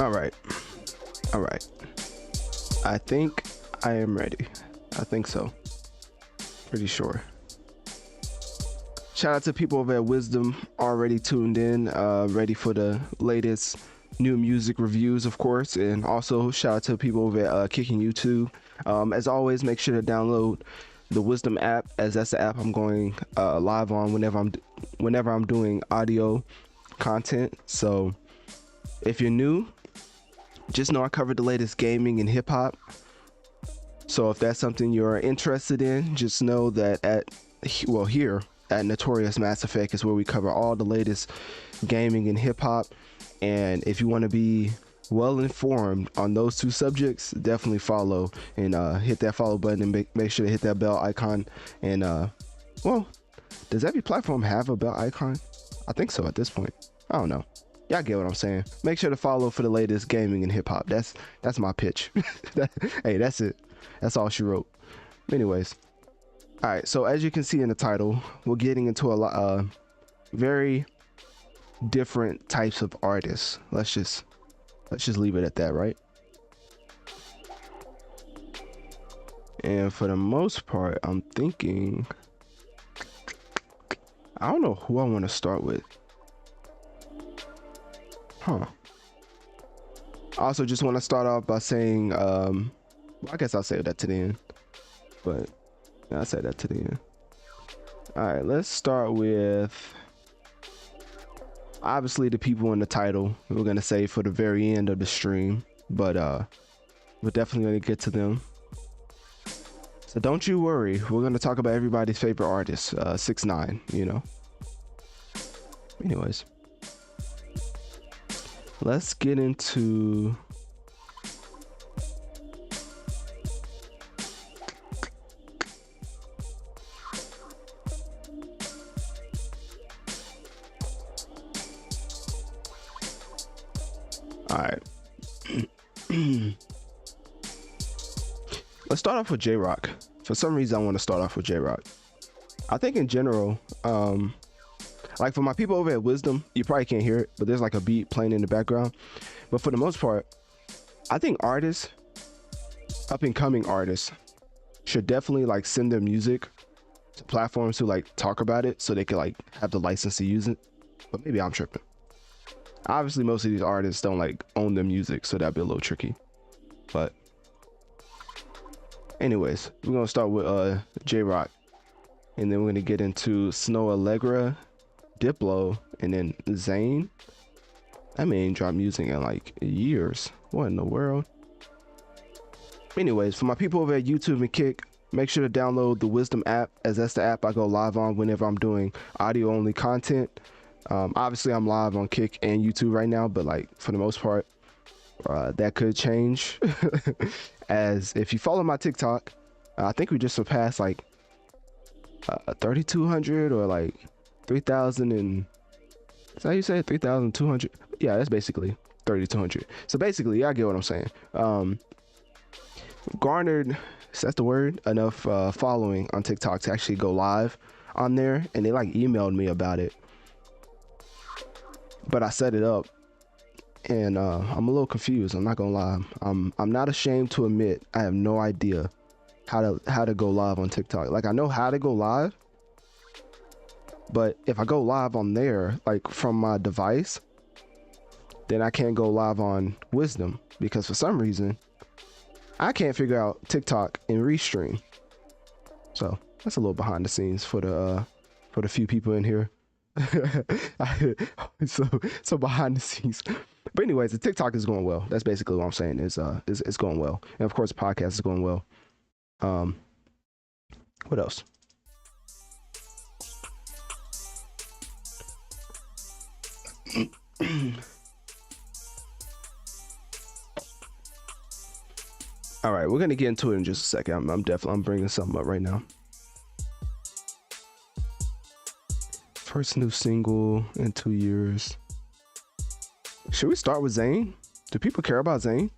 All right. All right. I think I am ready. I think so. Pretty sure. Shout out to people over at Wisdom already tuned in, ready for the latest new music reviews, of course. And also shout out to people over at Kicking YouTube. As always, make sure to download the Wisdom app, as that's the app I'm going live on whenever I'm doing audio content. So if you're new, just know I covered the latest gaming and hip hop. So if that's something you're interested in, just know that here at Notorious Mass Effect is where we cover all the latest gaming and hip hop. And if you want to be well informed on those two subjects, definitely follow and hit that follow button and make sure to hit that bell icon. And well, does every platform have a bell icon? I think so at this point. I don't know. Y'all get what I'm saying. Make sure to follow for the latest gaming and hip hop. That's my pitch. Hey, that's it. That's all she wrote. Anyways, all right. So as you can see in the title, we're getting into a lot very different types of artists. Let's just leave it at that, right? And for the most part, I'm thinking, I don't know who I want to start with. I also just want to start off by saying, well, I guess I'll say that to the end, but yeah, I'll say that to the end. All right, let's start with obviously the people in the title. We're gonna say for the very end of the stream, but we're definitely gonna get to them. So don't you worry, we're gonna talk about everybody's favorite artist, 6ix9ine, you know. Anyways, let's get into all right. Let's start off with J-Rock. For some reason, I want to start off with J-Rock. I think in general, like for my people over at Wisdom, you probably can't hear it, but there's like a beat playing in the background. But for the most part, I think artists, up and coming artists, should definitely like send their music to platforms who like talk about it so they can like have the license to use it. But maybe I'm tripping. Obviously, most of these artists don't like own their music, so that'd be a little tricky. But anyways, we're gonna start with J-Rock, and then we're gonna get into Snow Allegra, Diplo, and then Zane. That man ain't dropped music in like years. What in the world? Anyways, for my people over at YouTube and Kick, make sure to download the Wisdom app, as that's the app I go live on whenever I'm doing audio only content. Obviously I'm live on Kick and YouTube right now, but like for the most part, that could change. As if you follow my TikTok, I think we just surpassed like 3,200 or like 3,000 and is that how you say it? 3,200. Yeah, that's basically 3,200. So basically, y'all get what I'm saying. Garnered, is that the word, enough following on TikTok to actually go live on there, and they like emailed me about it, but I set it up, and I'm a little confused. I'm not gonna lie. I'm not ashamed to admit I have no idea how to go live on TikTok. Like I know how to go live, but if I go live on there, like from my device, then I can't go live on Wisdom because for some reason I can't figure out TikTok and restream. So that's a little behind the scenes for the few people in here. so behind the scenes. But anyways, the TikTok is going well. That's basically what I'm saying. Is it's going well, and of course the podcast is going well. What else? All right, we're gonna get into it in just a second. I'm bringing something up right now. First new single in 2 years. Should we start with Zane? Do people care about Zane?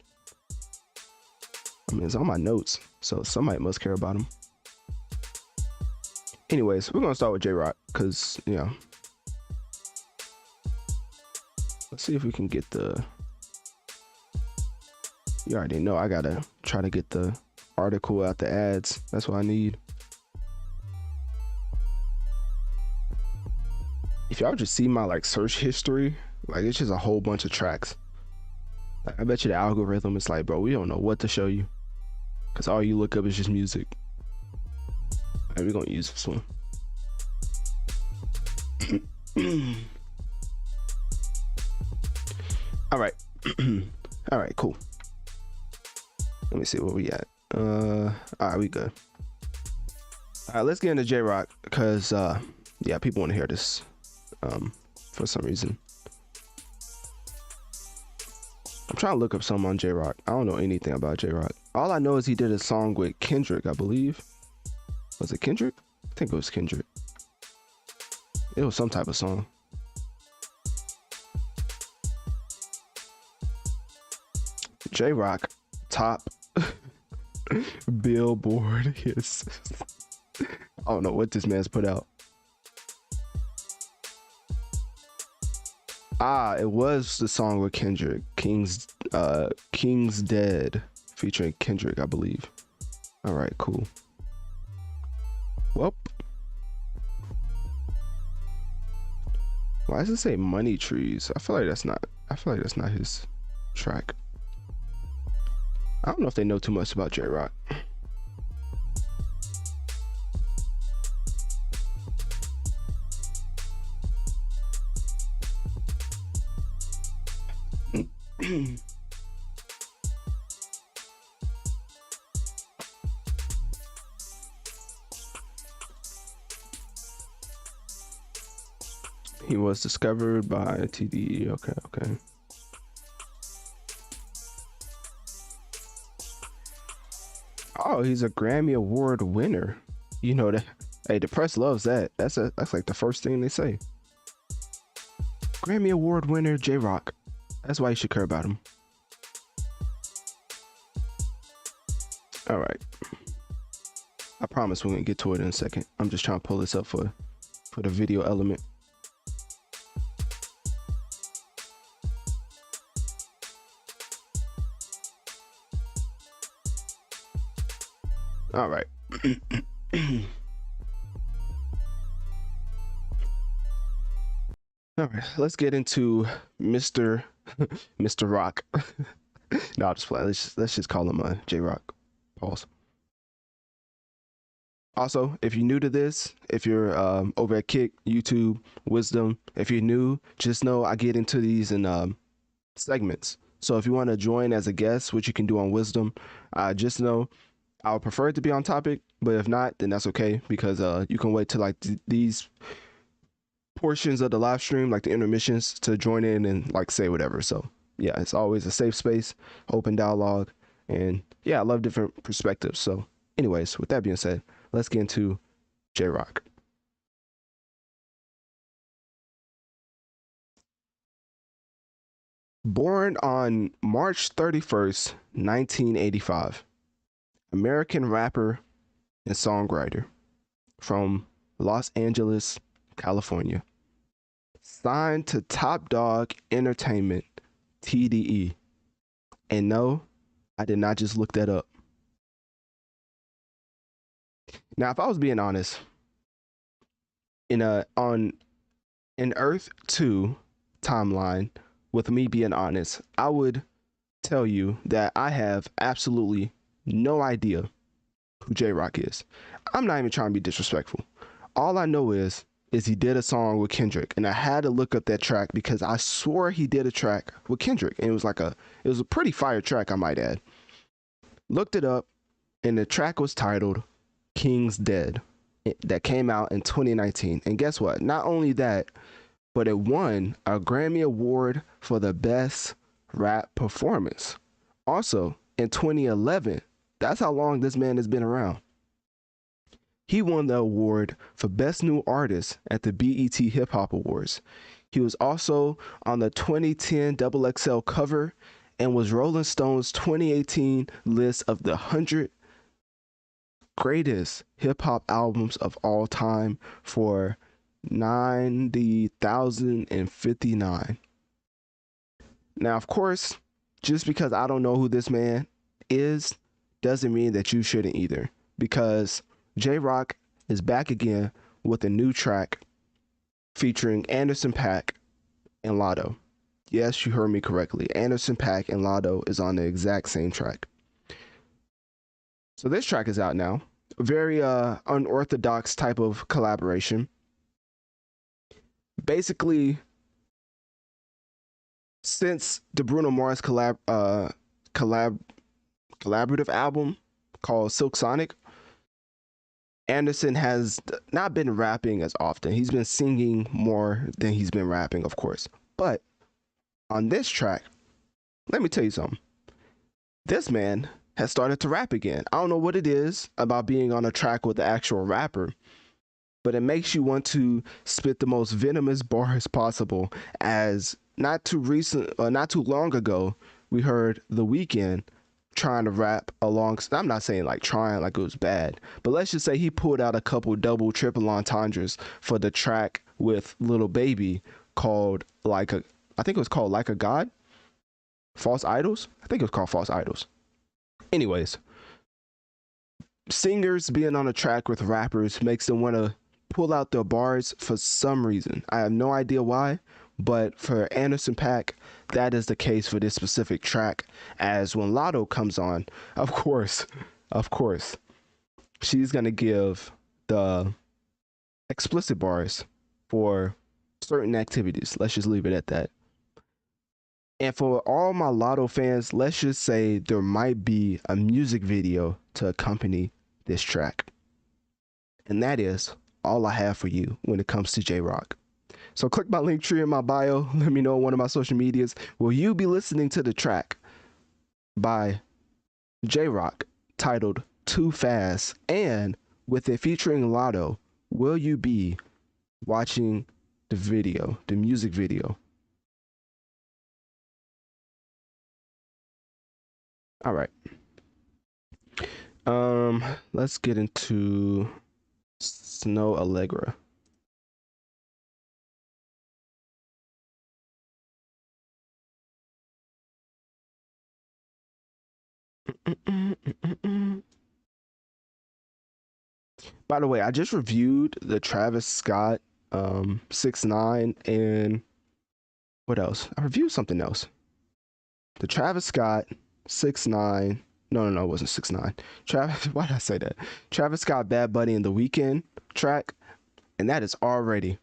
I mean, it's on my notes, so somebody must care about him. Anyways, we're gonna start with J-Rock because, you know, let's see if we can get the You already know I gotta try to get the article out the ads. That's what I need. If y'all just see my like search history, like it's just a whole bunch of tracks. Like, I bet you the algorithm is like, bro, we don't know what to show you, because all you look up is just music. Alright, we're gonna use this one. All right. All right, cool. Let me see where we at. All right, we good. All right, let's get into J-Rock, because yeah, people want to hear this for some reason. I'm trying to look up something on J-Rock. I don't know anything about J-Rock. All I know is he did a song with Kendrick, I believe. Was it Kendrick? I think it was Kendrick. It was some type of song. J-Rock top Billboard hits. I don't know what this man's put out. Ah, it was the song with Kendrick, King's Dead, featuring Kendrick, I believe. All right, cool. Well, why does it say Money Trees? I feel like that's not his track. I don't know if they know too much about J-Rock. He was discovered by TDE. Okay. Oh, he's a Grammy Award winner. You know that. Hey, the press loves that. That's like the first thing they say. Grammy Award winner J-Rock. That's why you should care about him. All right. I promise we're gonna get to it in a second. I'm just trying to pull this up for the video element. All right. All right, let's get into Mr. Rock. No, I'll just play. Let's just call him J-Rock. Pause. Also, if you're new to this, if you're over at Kick, YouTube, Wisdom, if you're new, just know I get into these in segments. So if you want to join as a guest, which you can do on Wisdom, just know I would prefer it to be on topic, but if not, then that's okay, because you can wait till like these portions of the live stream, like the intermissions, to join in and like say whatever. So yeah, it's always a safe space, open dialogue, and yeah, I love different perspectives. So anyways, with that being said, let's get into J-Rock. Born on March 31st, 1985. American rapper and songwriter from Los Angeles, California. Signed to Top Dog Entertainment, TDE. And no, I did not just look that up. Now, if I was being honest, on an Earth 2 timeline, with me being honest, I would tell you that I have absolutely no idea who J-Rock is. I'm not even trying to be disrespectful. All I know is he did a song with Kendrick, and I had to look up that track because I swore he did a track with Kendrick, and it was a pretty fire track, I might add. Looked it up, and the track was titled King's Dead, that came out in 2019. And guess what? Not only that, but it won a Grammy Award for the best rap performance. Also, in 2011, that's how long this man has been around. He won the award for Best New Artist at the BET Hip Hop Awards. He was also on the 2010 XXL cover and was Rolling Stone's 2018 list of the 100 greatest hip hop albums of all time for 90,059. Now, of course, just because I don't know who this man is doesn't mean that you shouldn't either. Because J Rock is back again with a new track featuring Anderson .Paak and Lotto. Yes, you heard me correctly. Anderson .Paak and Lotto is on the exact same track. So this track is out now. A very unorthodox type of collaboration. Basically, since the Bruno Mars collaborative album called 6IX9INE, Anderson has not been rapping as often. He's been singing more than he's been rapping, of course. But on this track, let me tell you something. This man has started to rap again. I don't know what it is about being on a track with the actual rapper, but it makes you want to spit the most venomous bars possible. As not too long ago, we heard The Weeknd trying to rap along. I'm not saying like trying like it was bad, but let's just say he pulled out a couple double, triple entendres for the track with Lil Baby called I think it was called Like a God? False Idols? I think it was called False Idols. Anyways, singers being on a track with rappers makes them want to pull out their bars for some reason. I have no idea why, but for Anderson .Paak, that is the case for this specific track. As when Lotto comes on, of course, she's gonna give the explicit bars for certain activities. Let's just leave it at that. And for all my Lotto fans, let's just say there might be a music video to accompany this track. And that is all I have for you when it comes to J Rock. So click my link tree in my bio. Let me know on one of my social medias. Will you be listening to the track by J Rock titled Too Fast? And with it featuring Lotto, will you be watching the video, the music video? All right. Let's get into Snow Allegra. By the way, I just reviewed the Travis Scott 6IX9INE and what else? I reviewed something else. The Travis Scott 6IX9INE. No, it wasn't 6IX9INE. Travis, why did I say that? Travis Scott, Bad Bunny, and The Weeknd track, and that is already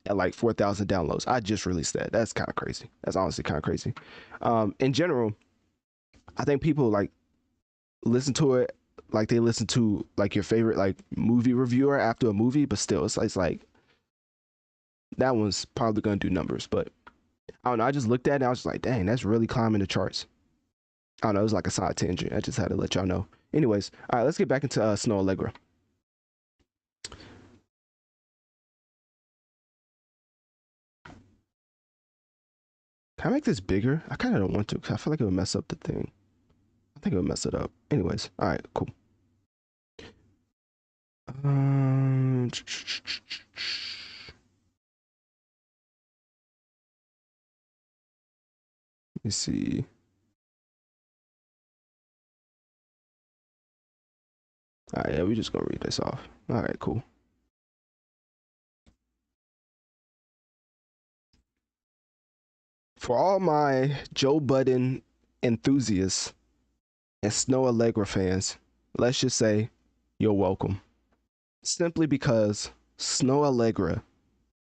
at like 4,000 downloads. I just released that. That's kind of crazy. That's honestly kind of crazy. In general, I think people like listen to it like they listen to like your favorite like movie reviewer after a movie, but still, it's like that one's probably gonna do numbers. But I don't know. I just looked at it and I was just like, dang, that's really climbing the charts. I don't know. It was like a side tangent. I just had to let y'all know. Anyways, all right, let's get back into Snow Allegra. Can I make this bigger? I kind of don't want to because I feel like it would mess up the thing. I think it would mess it up. Anyways, all right, cool. Let me see. All right, yeah, we just gonna read this off. All right, cool. For all my Joe Budden enthusiasts and Snow Allegra fans, let's just say you're welcome. Simply because Snow Allegra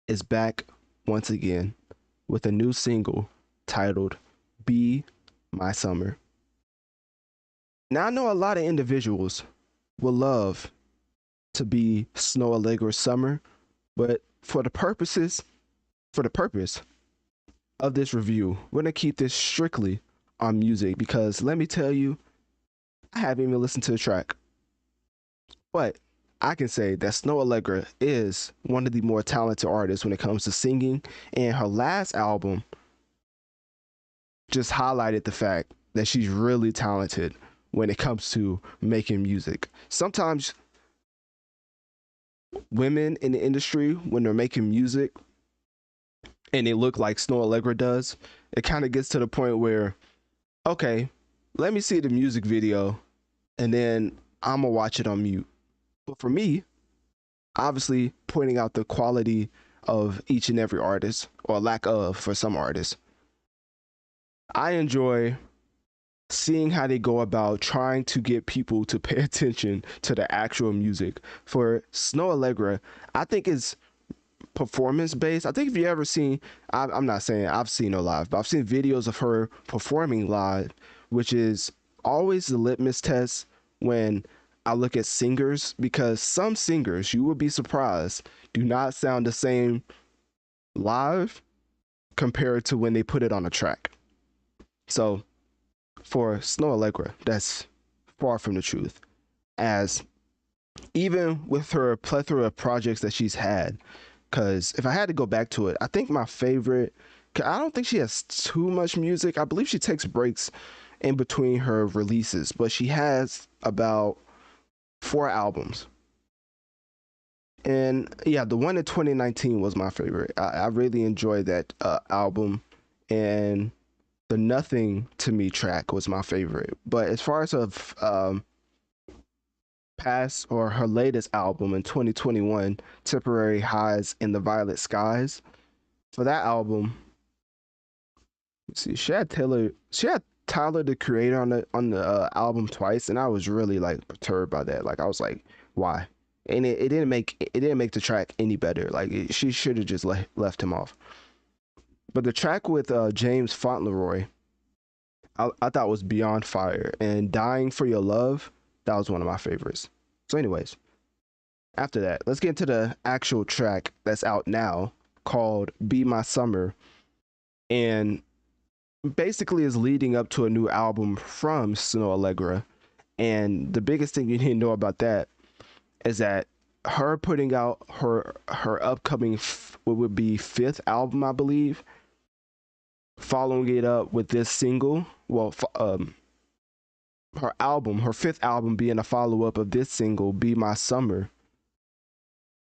is back once again with a new single titled Be My Summer. Now, I know a lot of individuals will love to be Snow Allegra's summer, but for the purpose of this review, we're gonna keep this strictly on music because let me tell you, I haven't even listened to the track, but I can say that Snow Allegra is one of the more talented artists when it comes to singing, and her last album just highlighted the fact that she's really talented when it comes to making music. Sometimes women in the industry, when they're making music and they look like Snow Allegra does, it kind of gets to the point where okay, let me see the music video and then I'm gonna watch it on mute. But for me, obviously pointing out the quality of each and every artist, or lack of for some artists, I enjoy seeing how they go about trying to get people to pay attention to the actual music. For Snow Allegra, I think it's performance based. I think if you ever seen, I'm not saying I've seen her live, but I've seen videos of her performing live, which is always the litmus test when I look at singers, because some singers, you would be surprised, do not sound the same live compared to when they put it on a track. So for Snow Allegra, that's far from the truth. As even with her plethora of projects that she's had, because if I had to go back to it, I think my favorite, I don't think she has too much music. I believe she takes breaks in between her releases, but she has about 4 albums. And yeah, the one in 2019 was my favorite. I really enjoyed that album, and the Nothing to Me track was my favorite. But as far as of past or her latest album in 2021, Temporary Highs in the Violet Skies, for that album, let's see, she had Tyler the Creator on the album twice, and I was really like perturbed by that. Like I was like, why? And it didn't make the track any better. Like she should have just left him off. But the track with James Fauntleroy, I thought was beyond fire. And Dying for Your Love, that was one of my favorites. So, anyways, after that, let's get into the actual track that's out now called Be My Summer. And basically is leading up to a new album from Snow Allegra. And the biggest thing you need to know about that is that her putting out her upcoming what would be fifth album, I believe, following it up with this single. Well, her fifth album being a follow up of this single, Be My Summer,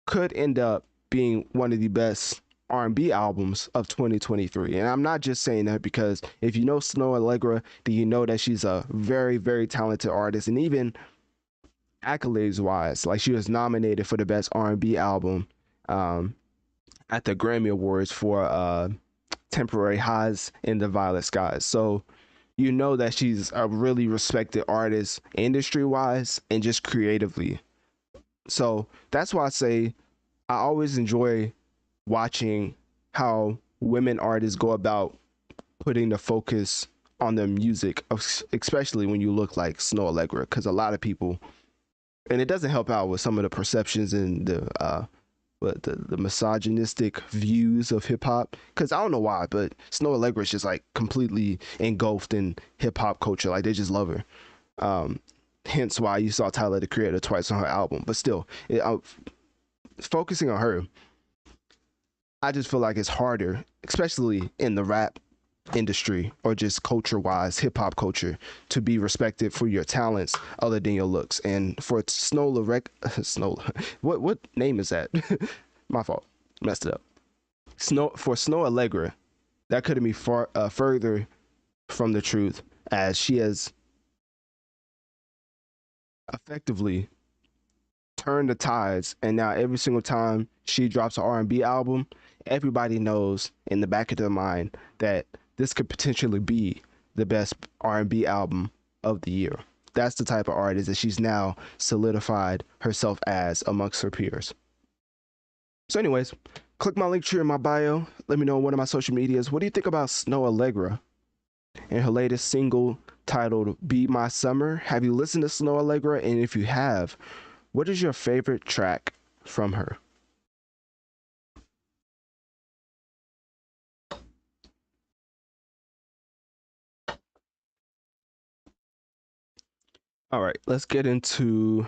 could end up being one of the best R&B albums of 2023. And I'm not just saying that because if you know Snow Allegra, then you know that she's a very, very talented artist. And even accolades wise, like she was nominated for the best R&B album at the Grammy Awards for Temporary Highs in the Violet Skies. So you know that she's a really respected artist industry wise and just creatively. So that's why I say I always enjoy watching how women artists go about putting the focus on their music, especially when you look like Snow Allegra, because a lot of people, and it doesn't help out with some of the perceptions and the misogynistic views of hip hop. Because I don't know why, but Snow Allegra is just like completely engulfed in hip hop culture. Like they just love her. Hence why you saw Tyler the Creator twice on her album. But still, focusing on her, I just feel like it's harder, especially in the rap industry or just culture wise, hip hop culture, to be respected for your talents other than your looks. And for Snow, what name is that? My fault, messed it up. Snow Allegra, that couldn't be far further from the truth, as she has effectively turned the tides, and now every single time she drops an R&B album, everybody knows in the back of their mind that this could potentially be the best R&B album of the year. That's the type of artist that she's now solidified herself as amongst her peers. So anyways, click my link tree in my bio. Let me know on one of my social medias. What do you think about Snow Allegra and her latest single titled Be My Summer? Have you listened to Snow Allegra? And if you have, what is your favorite track from her? All right, let's get into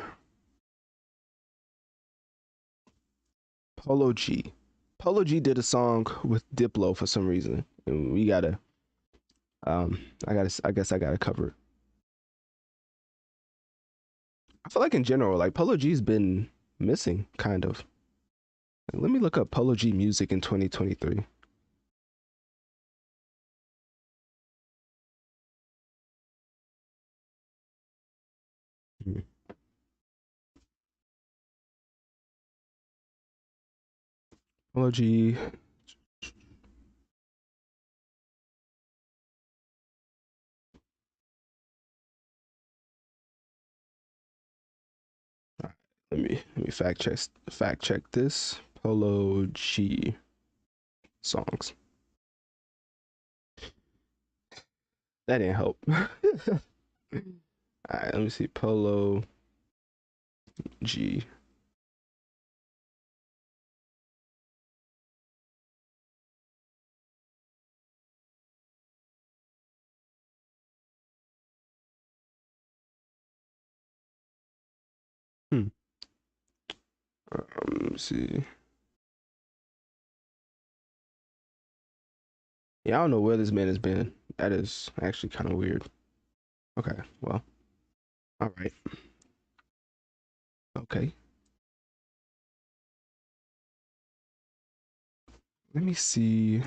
Polo G. Polo G did a song with Diplo for some reason, and we gotta, I guess I gotta cover it. I feel like in general, like Polo G's been missing, kind of. Let me look up Polo G music in 2023. Polo G. Let me fact check this. Polo G songs. That didn't help. All right, let me see. Polo G. Hmm. Let me see. Yeah, I don't know where this man has been. That is actually kind of weird. Okay, well, all right. Okay. Let me see.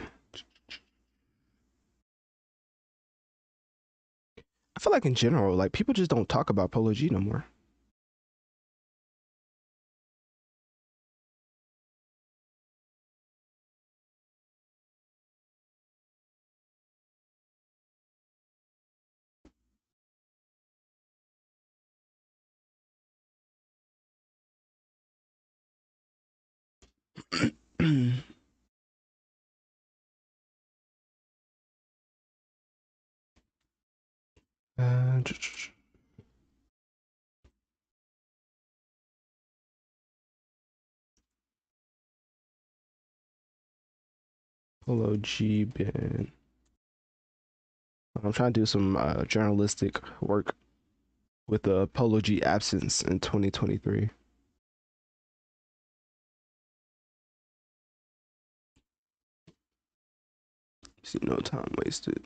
I feel like in general, like people just don't talk about Polo G no more. uh, Polo G been. I'm trying to do some journalistic work with the Polo G absence in 2023. See, no time wasted.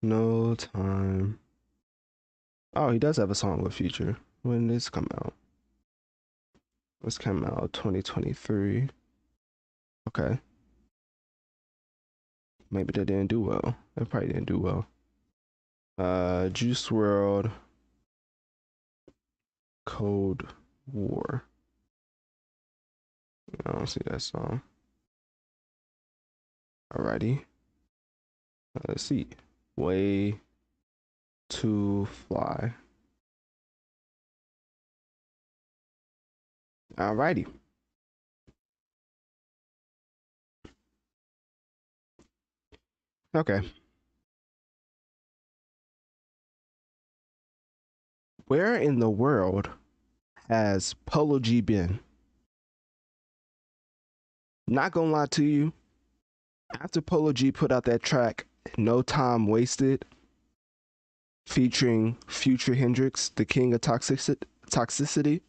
No time. Oh, he does have a song with Future. When did this come out? This came out 2023. Okay. Maybe they didn't do well. They probably didn't do well. Juice World Cold War. I don't see that song. Alrighty. Let's see. Way to Fly. Alrighty. Okay. Where in the world has Polo G been? Not gonna lie to you. After Polo G put out that track, No Time Wasted, featuring Future Hendrix, the king of toxicity,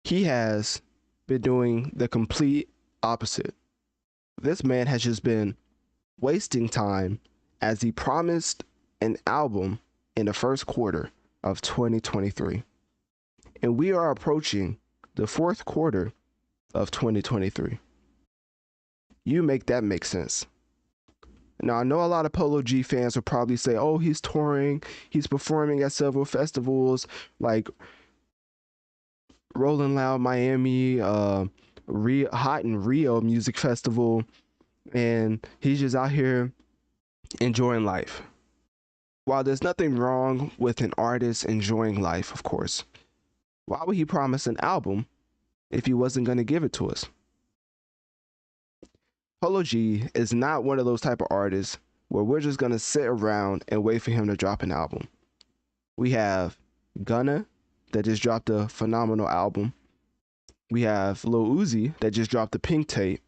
he has been doing the complete opposite. This man has just been wasting time as he promised an album in the first quarter of 2023. And we are approaching the fourth quarter of 2023. You make that make sense. Now, I know a lot of Polo G fans will probably say, oh, he's touring, he's performing at several festivals like Rolling Loud Miami, Hot in Rio Music Festival, and he's just out here enjoying life. While there's nothing wrong with an artist enjoying life, of course, why would he promise an album if he wasn't going to give it to us? Polo G is not one of those type of artists where we're just going to sit around and wait for him to drop an album. We have Gunna that just dropped a phenomenal album. We have Lil Uzi that just dropped the Pink Tape.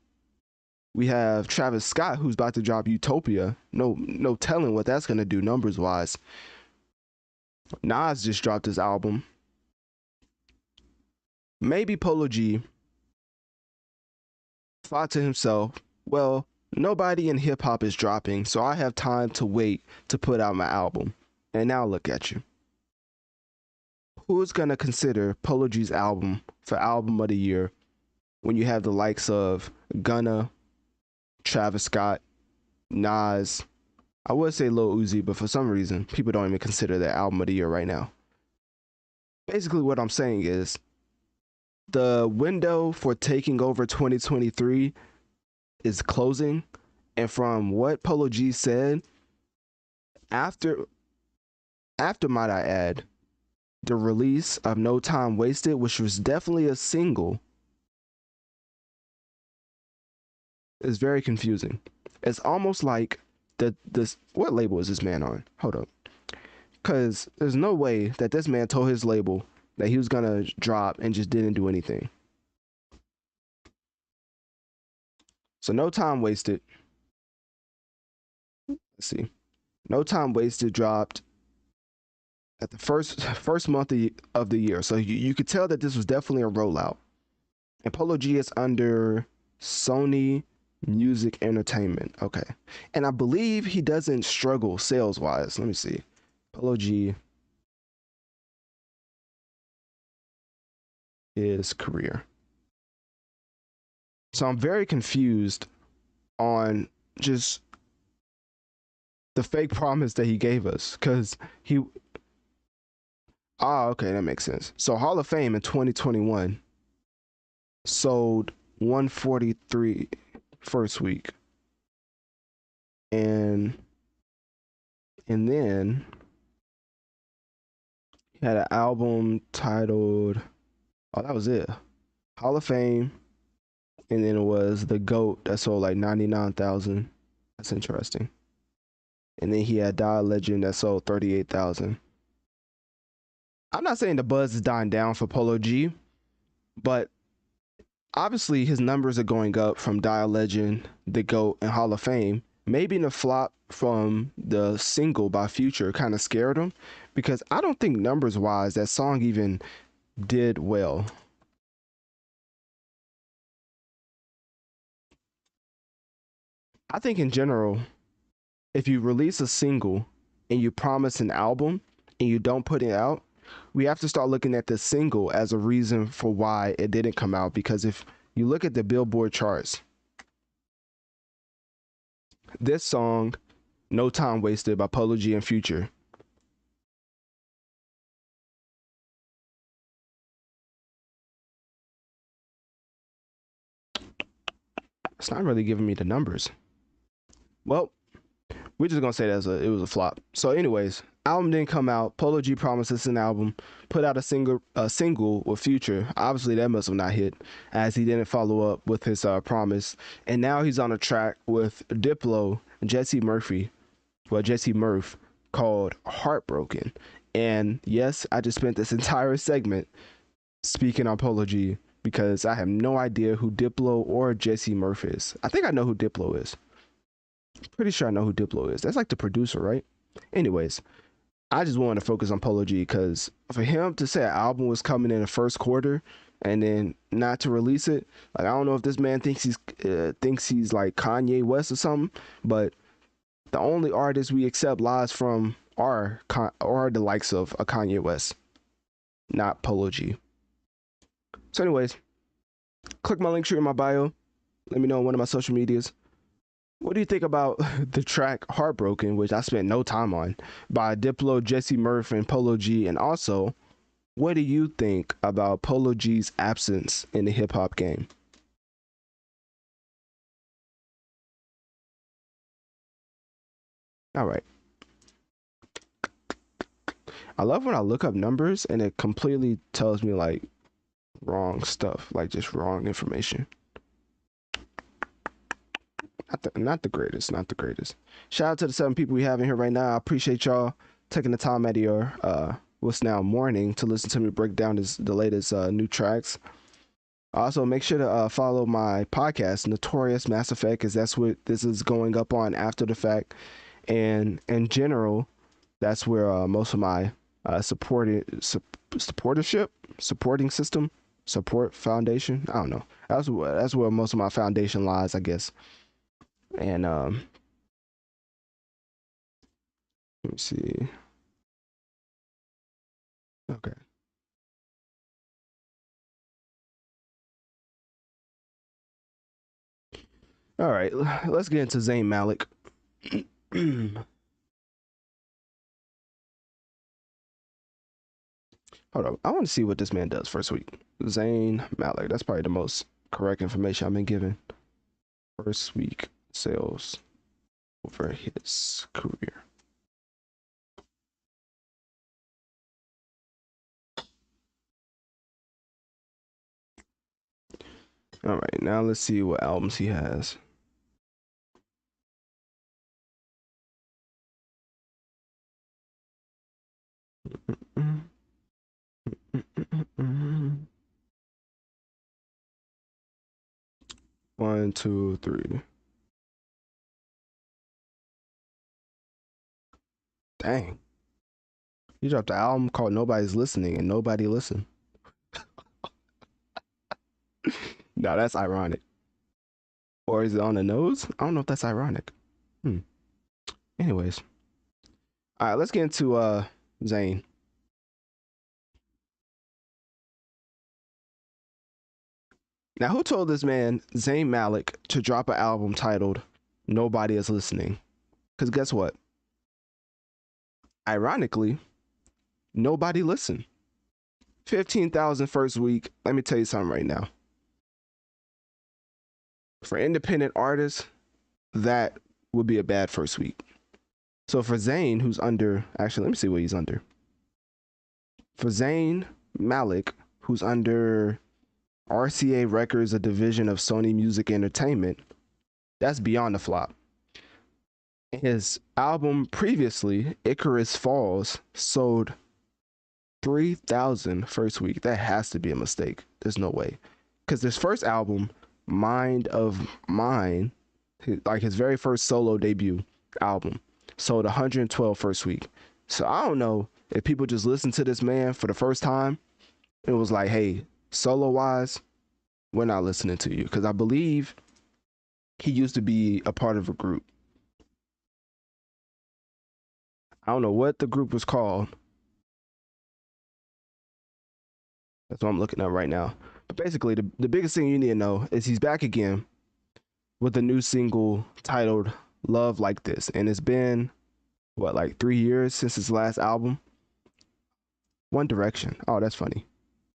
We have Travis Scott who's about to drop Utopia. No telling what that's gonna do numbers wise. Nas just dropped his album. Maybe Polo G thought to himself, well, nobody in hip hop is dropping, so I have time to wait to put out my album. And now look at you. Who's gonna consider Polo G's album for album of the year when you have the likes of Gunna, Travis Scott, Nas, I would say Lil Uzi, but for some reason, people don't even consider that album of the year right now. Basically, what I'm saying is the window for taking over 2023 is closing. And from what Polo G said, after might I add, the release of No Time Wasted, which was definitely a single, is very confusing. It's almost like this what label is this man on? Hold up. Cause there's no way that this man told his label that he was gonna drop and just didn't do anything. So No Time Wasted. Let's see. No Time Wasted dropped at the first month of the year. So you could tell that this was definitely a rollout. And Polo G is under Sony Music Entertainment. Okay. And I believe he doesn't struggle sales wise. Let me see. Polo G, his career. So I'm very confused on just the fake promise that he gave us, because okay, that makes sense. So Hall of Fame in 2021 sold 143 first week, and then he had an album titled, oh, that was it, Hall of Fame, and then it was The GOAT that sold like 99,000. That's interesting. And then he had Die Legend that sold 38,000. I'm not saying the buzz is dying down for Polo G, but obviously his numbers are going up from Die Legend, The GOAT, and Hall of Fame. Maybe the flop from the single by Future kind of scared him, because I don't think numbers wise that song even did well. I think in general, if you release a single and you promise an album and you don't put it out, we have to start looking at the single as a reason for why it didn't come out. Because if you look at the Billboard charts, this song, No Time Wasted by Polo G and Future, it's not really giving me the numbers. Well, we're just gonna say that it was a flop. So, anyways, album didn't come out. Polo G promises an album, put out a single with Future. Obviously, that must have not hit, as he didn't follow up with his promise. And now he's on a track with Diplo, Jesse Murph, called Heartbroken. And yes, I just spent this entire segment speaking on Polo G because I have no idea who Diplo or Jesse Murph is. I think I know who Diplo is. Pretty sure I know who Diplo is. That's like the producer, right? Anyways, I just wanted to focus on Polo G because for him to say an album was coming in the first quarter and then not to release it, like, I don't know if this man thinks he's like Kanye West or something, but the only artists we accept lies from are the likes of a Kanye West, not Polo G. So, anyways, click my link tree in my bio. Let me know on one of my social medias. What do you think about the track Heartbroken, which I spent no time on, by Diplo, Jesse Murph, and Polo G? And also, what do you think about Polo G's absence in the hip hop game? All right. I love when I look up numbers and it completely tells me like wrong stuff, like just wrong information. Not the greatest, not the greatest. Shout out to the 7 people we have in here right now. I appreciate y'all taking the time out of your what's now morning to listen to me break down the latest new tracks. Also, make sure to follow my podcast, Notorious Mass Effect, because that's what this is going up on after the fact. And in general, that's where most of my supporting system, support foundation. I don't know. That's where most of my foundation lies, I guess. And let me see. Okay. All right. Let's get into Zayn Malik. Hold up. I want to see what this man does first week. Zayn Malik. That's probably the most correct information I've been given. First week sales over his career. All right, now let's see what albums he has. One, two, three. Dang. He dropped an album called Nobody's Listening and nobody listened. No, that's ironic. Or is it on the nose? I don't know if that's ironic. Anyways. All right, let's get into Zayn. Now, who told this man, Zayn Malik, to drop an album titled Nobody Is Listening? Because guess what? Ironically, nobody listened. 15,000 first week. Let me tell you something right now. For independent artists, that would be a bad first week. So for Zayn, who's under, actually, let me see what he's under. For Zayn Malik, who's under RCA Records, a division of Sony Music Entertainment, that's beyond the flop. His album previously, Icarus Falls, sold 3,000 first week. That has to be a mistake. There's no way. Because this first album, Mind of Mine, like his very first solo debut album, sold 112 first week. So I don't know if people just listened to this man for the first time and was like, hey, solo wise, we're not listening to you. Because I believe he used to be a part of a group. I don't know what the group was called. That's what I'm looking at right now. But basically, the biggest thing you need to know is he's back again with a new single titled Love Like This. And it's been, what, like 3 years since his last album? One Direction. Oh, that's funny.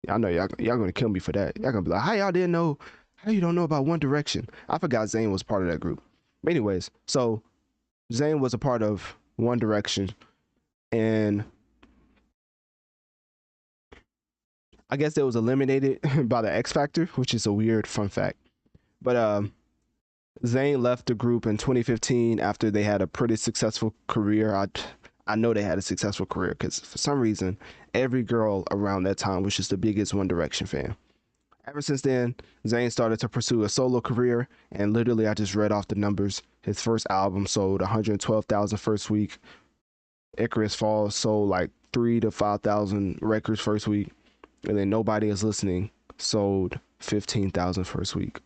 I know y'all gonna kill me for that. Y'all gonna be like, how y'all didn't know? How you don't know about One Direction? I forgot Zayn was part of that group. But anyways, so Zayn was a part of One Direction, and I guess it was eliminated by the X Factor, which is a weird fun fact. But Zayn left the group in 2015 after they had a pretty successful career. I know they had a successful career because for some reason, every girl around that time was just the biggest One Direction fan. Ever since then, Zayn started to pursue a solo career, and literally I just read off the numbers. His first album sold 112,000 first week. Icarus Falls sold like 3,000 to 5,000 records first week. And then Nobody Is Listening sold 15,000 first week.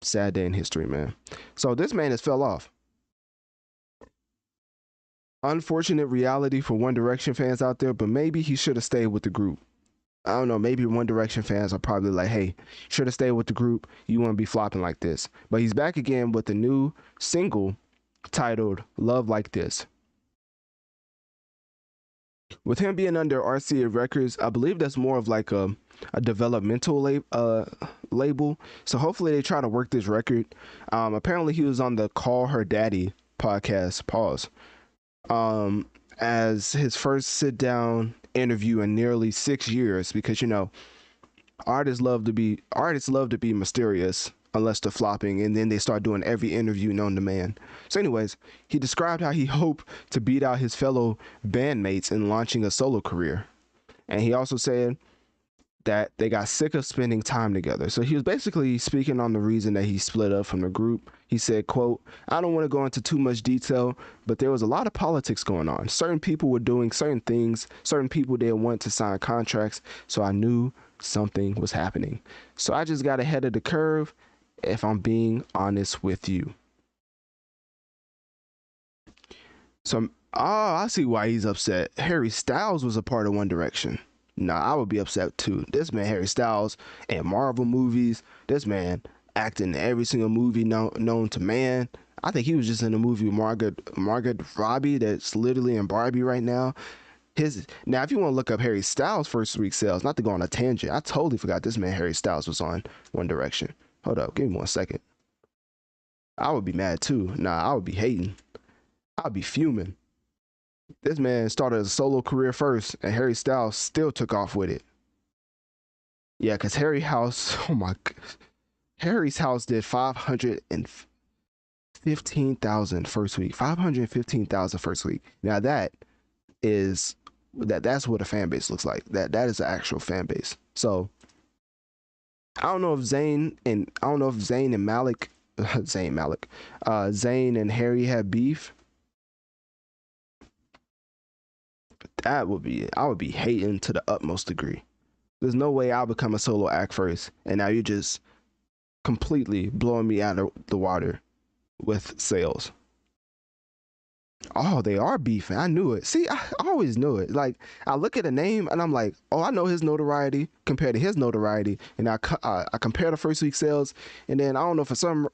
Sad day in history, man. So this man has fell off. Unfortunate reality for One Direction fans out there, but maybe he should have stayed with the group. I don't know, maybe One Direction fans are probably like, hey, should have stayed with the group. You wouldn't be flopping like this. But he's back again with a new single titled Love Like This. With him being under RCA Records, I believe that's more of like a developmental label. So hopefully they try to work this record. Apparently he was on the Call Her Daddy podcast, pause, as his first sit down interview in nearly 6 years, because you know artists love to be mysterious unless they're flopping, and then they start doing every interview known to man. So anyways, he described how he hoped to beat out his fellow bandmates in launching a solo career. And he also said that they got sick of spending time together. So he was basically speaking on the reason that he split up from the group. He said, quote, I don't want to go into too much detail, but there was a lot of politics going on. Certain people were doing certain things. Certain people didn't want to sign contracts. So I knew something was happening. So I just got ahead of the curve, if I'm being honest with you. So, I see why he's upset. Harry Styles was a part of One Direction. Nah, I would be upset too. This man, Harry Styles, in Marvel movies. This man acting in every single movie known to man. I think he was just in a movie with Margaret Robbie that's literally in Barbie right now. his now, if you want to look up Harry Styles' first week sales, not to go on a tangent, I totally forgot this man Harry Styles was on One Direction. Hold up, give me 1 second. I would be mad too. Nah, I would be hating. I'd be fuming. This man started a solo career first, and Harry Styles still took off with it. Yeah, because Harry House, oh my, Harry's House did 515,000 first week. 515,000 first week. Now that's what a fan base looks like. That is an actual fan base. So I don't know if Zayn and Malik, Zayn and Harry had beef. I would be hating to the utmost degree. There's no way I'll become a solo act first, and now you're just completely blowing me out of the water with sales. Oh, they are beefing. I knew it. See, I always knew it. Like, I look at a name and I'm like, oh, I know his notoriety compared to his notoriety, and I compare the first week sales, and then I don't know, for some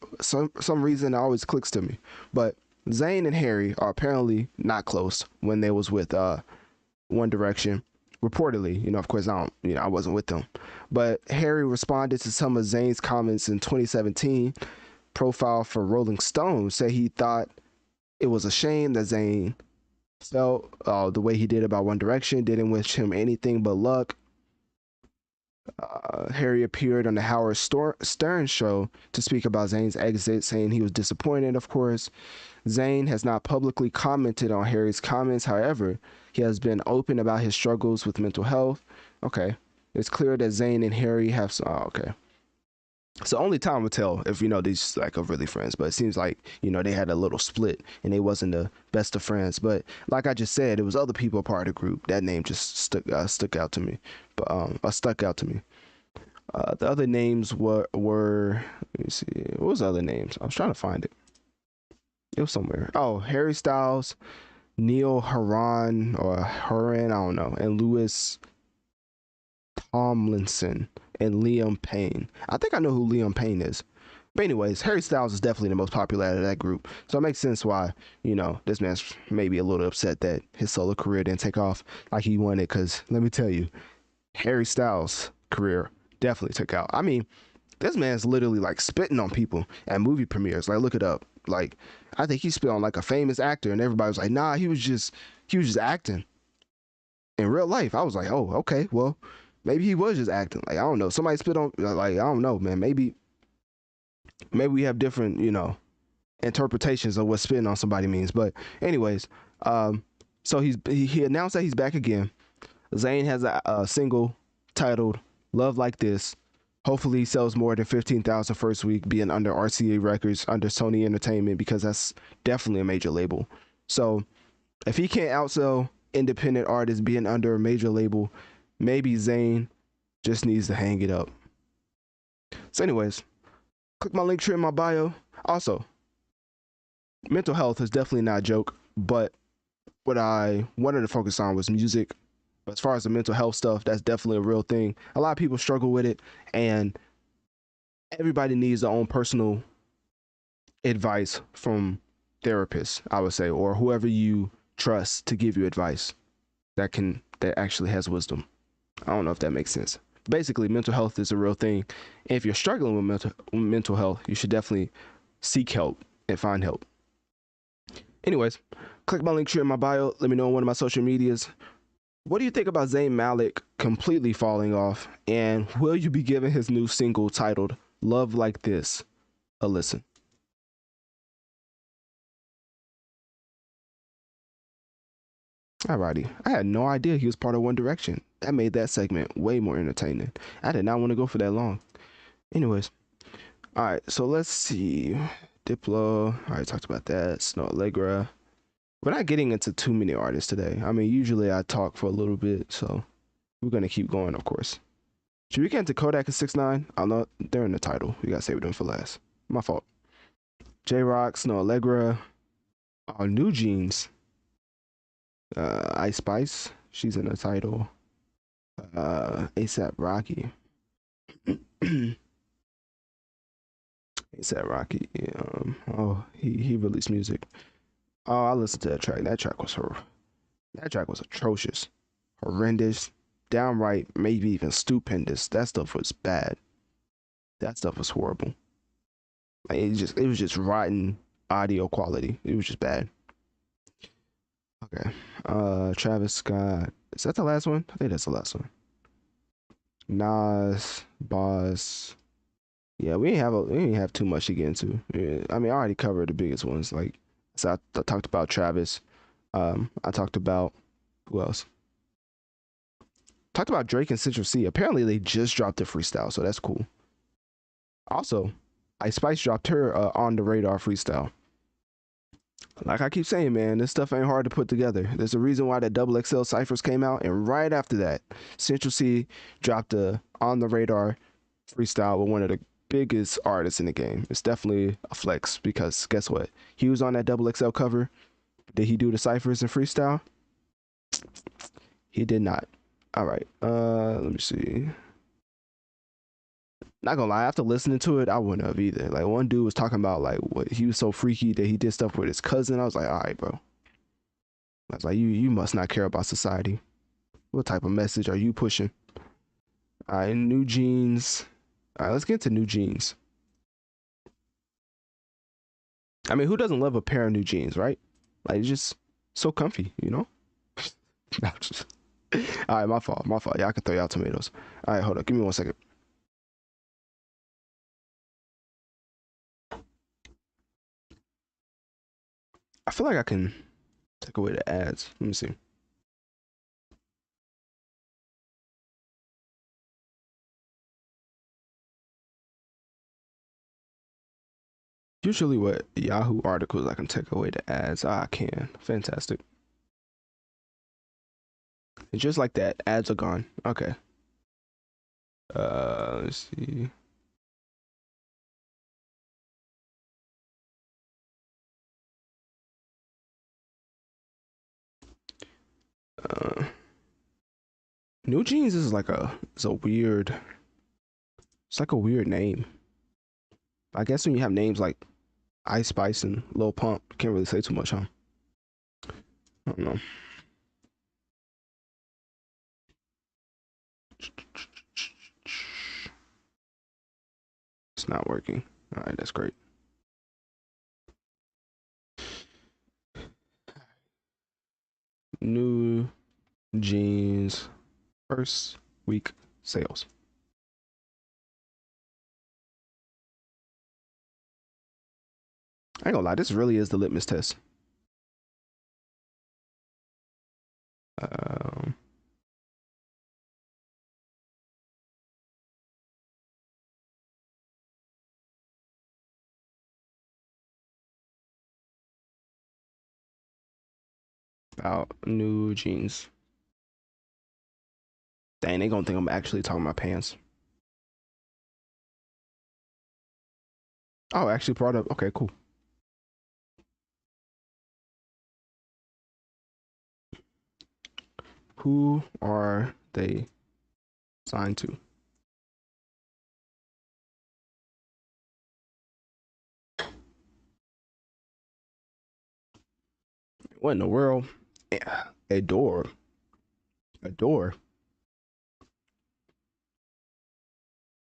reason it always clicks to me. But Zayn and Harry are apparently not close when they was with One Direction. Reportedly, of course I wasn't with them, but Harry responded to some of Zayn's comments in 2017. Profile for Rolling Stone said he thought it was a shame that Zayn felt the way he did about One Direction, didn't wish him anything but luck. Harry appeared on the Howard Stern show to speak about Zayn's exit, saying he was disappointed, of course. Zayn has not publicly commented on Harry's comments. However, he has been open about his struggles with mental health. Okay. It's clear that Zayn and Harry have some, okay. So only time will tell if these like are really friends, but it seems like they had a little split and they wasn't the best of friends. But like I just said, it was other people part of the group. That name just stuck out to me. But stuck out to me. The other names were let me see, what was the other names? I was trying to find it. It was somewhere. Oh, Harry Styles, Neil Horan or Horan, I don't know, and Louis Tomlinson and Liam Payne. I think I know who Liam Payne is. But anyways, Harry Styles is definitely the most popular out of that group. So it makes sense why, this man's maybe a little upset that his solo career didn't take off like he wanted. Because let me tell you, Harry Styles' career definitely took out. I mean, this man's literally like spitting on people at movie premieres. Like, look it up. Like, I think he spit on like a famous actor, and everybody was like, nah, he was just acting. In real life, I was like, oh, okay, well, maybe he was just acting. Like, I don't know. Somebody spit on, like, I don't know, man. Maybe we have different, interpretations of what spitting on somebody means. But anyways, so he announced that he's back again. Zayn has a single titled "Love Like This." Hopefully, he sells more than 15,000 first week, being under RCA Records, under Sony Entertainment, because that's definitely a major label. So if he can't outsell independent artists being under a major label, maybe Zayn just needs to hang it up. So anyways, click my link tree in my bio. Also, mental health is definitely not a joke, but what I wanted to focus on was music. But as far as the mental health stuff, that's definitely a real thing. A lot of people struggle with it, and everybody needs their own personal advice from therapists, I would say, or whoever you trust to give you advice that actually has wisdom. I don't know if that makes sense. Basically, mental health is a real thing. And if you're struggling with mental health, you should definitely seek help and find help. Anyways, click my link tree in my bio. Let me know on one of my social medias. What do you think about Zayn Malik completely falling off? And will you be giving his new single titled "Love Like This" a listen? Alrighty. I had no idea he was part of One Direction. That made that segment way more entertaining. I did not want to go for that long. Anyways. Alright, so let's see. Diplo. I already talked about that. Snow Allegra. We're not getting into too many artists today. I mean, usually I talk for a little bit, so we're going to keep going, of course. Should we get into Kodak and 6ix9ine? I know they're in the title. We got to save them for last. My fault. J-Rock, Snow Allegra. New Jeans. Ice Spice. She's in the title. ASAP Rocky. ASAP Rocky. Oh, he released music. Oh, I listened to that track. That track was horrible. That track was atrocious, horrendous, downright, maybe even stupendous. That stuff was bad. That stuff was horrible. Like it was just rotten audio quality. It was just bad. Okay. Travis Scott. Is that the last one? I think that's the last one. Nas, Boss. Yeah, we didn't have too much to get into. Yeah, I mean, I already covered the biggest ones. Like, so I talked about Travis. I talked about who else? Talked about Drake and Central C. Apparently, they just dropped a freestyle, so that's cool. Also, Ice Spice dropped her on the radar freestyle. Like I keep saying, man, this stuff ain't hard to put together. There's a reason why the double XL ciphers came out, and right after that, Central C dropped a on the radar freestyle with one of the biggest artists in the game. It's definitely a flex because guess what? He was on that double XL cover. Did he do the ciphers and freestyle? He did not. All right. Let me see. Not gonna lie, after listening to it, I wouldn't have either. Like one dude was talking about like what he was so freaky that he did stuff with his cousin. I was like, all right, bro. I was like, you must not care about society. What type of message are you pushing? All right, new jeans. All right, let's get into new jeans. I mean, who doesn't love a pair of new jeans, right? Like, it's just so comfy, you know? All right, my fault, my fault. Yeah, I can throw y'all tomatoes. All right, hold up. Give me 1 second. I feel like I can take away the ads. Let me see. Usually, what Yahoo articles I can take away the ads. I can. Fantastic. It's just like that. Ads are gone. Okay. Let's see. Uh, New Jeans is like it's a weird. It's like a weird name. I guess when you have names like Ice Spice and Lil Pump, you can't really say too much, huh? I don't know. It's not working. All right, that's great. New Jeans first week sales. I ain't gonna lie, this really is the litmus test. Um, about new jeans. Dang, they gonna think I'm actually talking about pants. Oh, actually brought up. Okay, cool. Who are they signed to? What in the world? Yeah, Adore. Adore.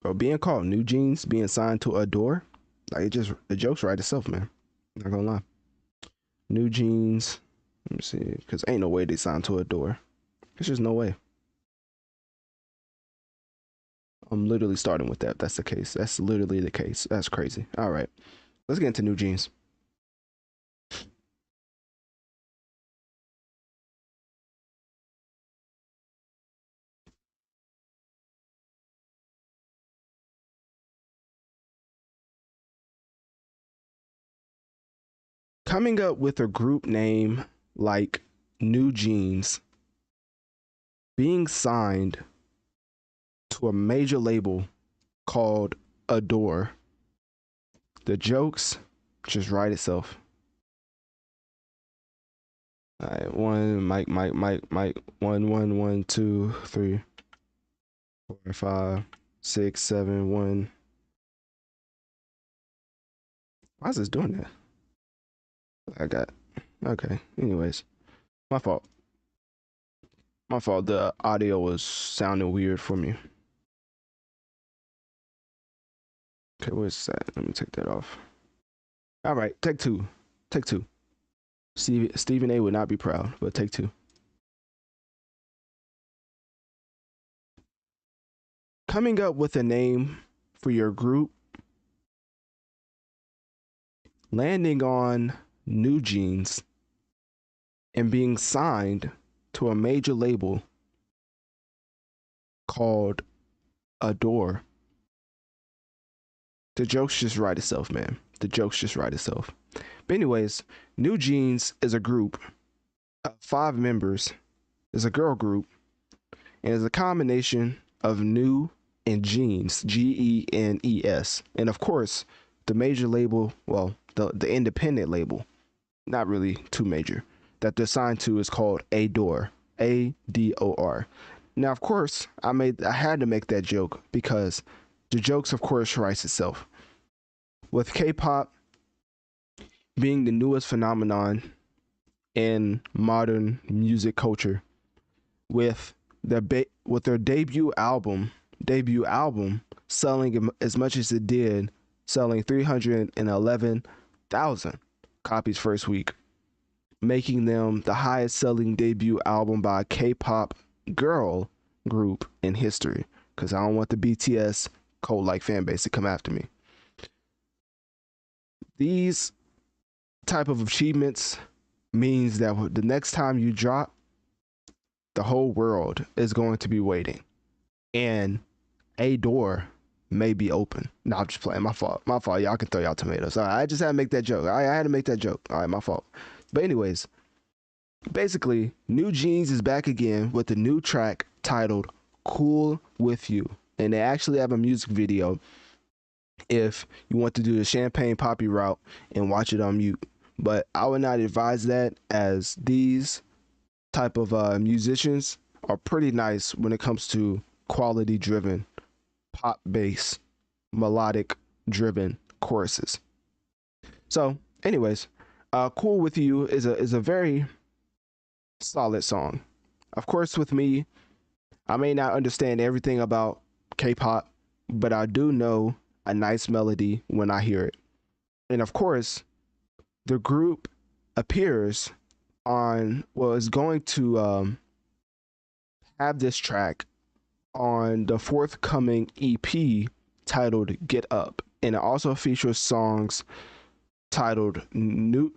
Bro, being called New Jeans, being signed to Adore, like it just the joke's right itself, man. Not gonna lie. New Jeans. Let me see, because ain't no way they signed to Adore. There's just no way. I'm literally starting with that. That's the case. That's literally the case. That's crazy. All right, let's get into New Jeans. Coming up with a group name like New Jeans, being signed to a major label called Adore. The jokes just write itself. All right, one, Mike, 1, 1, 1, 2, 3, 4, 5, 6, 7, 1. Why is this doing that? I got okay. Anyways, my fault. My fault. The audio was sounding weird for me. Okay, where's that? Let me take that off. All right, take two. Take two. Stephen A would not be proud, but take two. Coming up with a name for your group, landing on New Jeans, and being signed to a major label called Adore. The jokes just write itself, man. The jokes just write itself. But anyways, New Jeans is a group of 5 members. It's a girl group, and it's a combination of new and jeans, Genes. And of course, the major label, well, the independent label, not really too major, that they're signed to is called Adore, Ador. Now, of course, I had to make that joke because the jokes, of course, writes itself. With K-pop being the newest phenomenon in modern music culture, with their debut album selling as much as it did, selling 311,000 copies first week, making them the highest selling debut album by a K-pop girl group in history. Because I don't want the BTS cult like fan base to come after me. These type of achievements means that the next time you drop, the whole world is going to be waiting, and a door may be open. No, I'm just playing. My fault. My fault. Y'all can throw y'all tomatoes. All right, I just had to make that joke. I had to make that joke. All right, my fault. But anyways, basically, New Jeans is back again with a new track titled "Cool with You," and they actually have a music video if you want to do the champagne poppy route and watch it on mute. But I would not advise that, as these type of musicians are pretty nice when it comes to quality driven pop bass melodic driven choruses. So anyways, Cool with You is a very solid song. Of course, with me, I may not understand everything about K-pop, but I do know a nice melody when I hear it. And of course, the group appears on, well, is going to have this track on the forthcoming EP titled Get Up. And it also features songs titled New.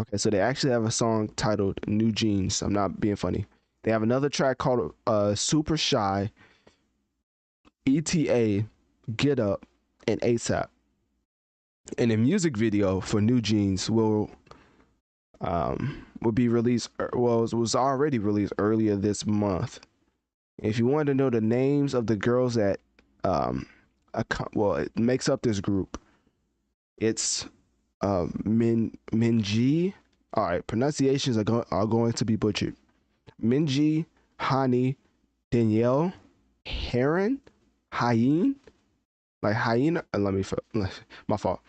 Okay, so they actually have a song titled New Jeans. I'm not being funny. They have another track called Super Shy, ETA, Get Up, and ASAP. And the music video for New Jeans will be released. Well, it was already released earlier this month. If you want to know the names of the girls that it makes up this group, it's Minji. All right, pronunciations are going to be butchered. Minji, Hani, Danielle, Heron, Hyene, like hyena. My fault.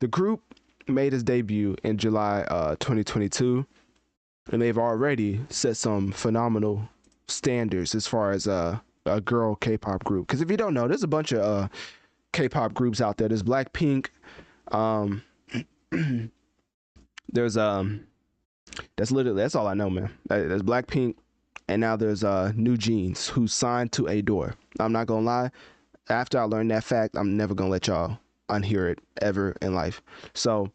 The group made its debut in July 2022, and they've already set some phenomenal standards as far as a girl K-pop group. Because if you don't know, there's a bunch of K-pop groups out there. There's Blackpink. There's that's all I know, man. There's Blackpink, and now there's New Jeans, who signed to Adore. I'm not gonna lie. After I learned that fact, I'm never gonna let y'all unhear it ever in life. So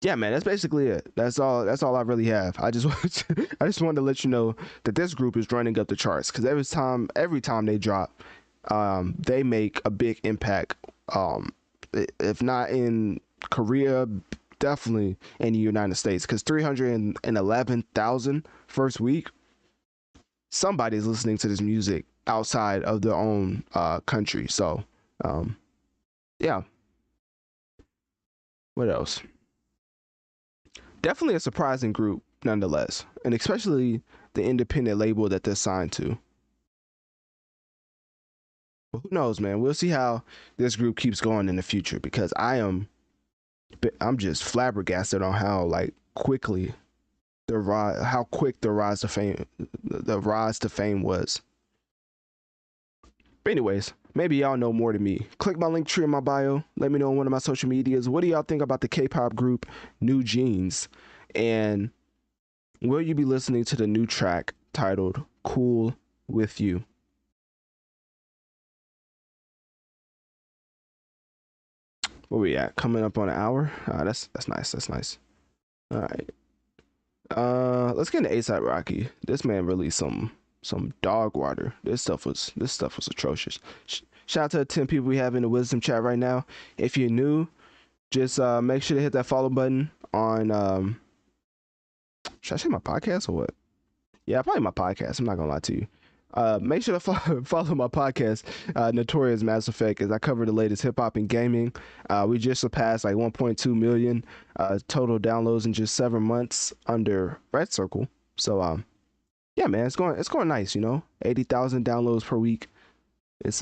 yeah, man, that's basically it. That's all I really have. I just wanted to let you know that this group is running up the charts, because every time they drop, they make a big impact. If not in Korea, definitely in the United States, because 311,000 first week, somebody's listening to this music outside of their own country. So yeah, what else? Definitely a surprising group nonetheless, and especially the independent label that they're signed to. But who knows, man? We'll see how this group keeps going in the future, because I'm just flabbergasted on how quickly the rise, how quick the rise to fame, the rise to fame was. But anyways, maybe y'all know more than me. Click my link tree in my bio. Let me know on one of my social medias. What do y'all think about the K-pop group New Jeans? And will you be listening to the new track titled "Cool with You"? Where we at? Coming up on an hour. That's nice. That's nice. All right. Let's get into ASAP Rocky. This man released some dog water. This stuff was atrocious. Shout out to the 10 people we have in the wisdom chat right now. If you're new, just make sure to hit that follow button on should I say my podcast or what? Yeah, probably my podcast. I'm not gonna lie to you. Make sure to follow my podcast, Notorious Mass Effect, as I cover the latest hip hop and gaming. We just surpassed like 1.2 million total downloads in just 7 months under Red Circle. So yeah, man, it's going nice. 80,000 downloads per week. It's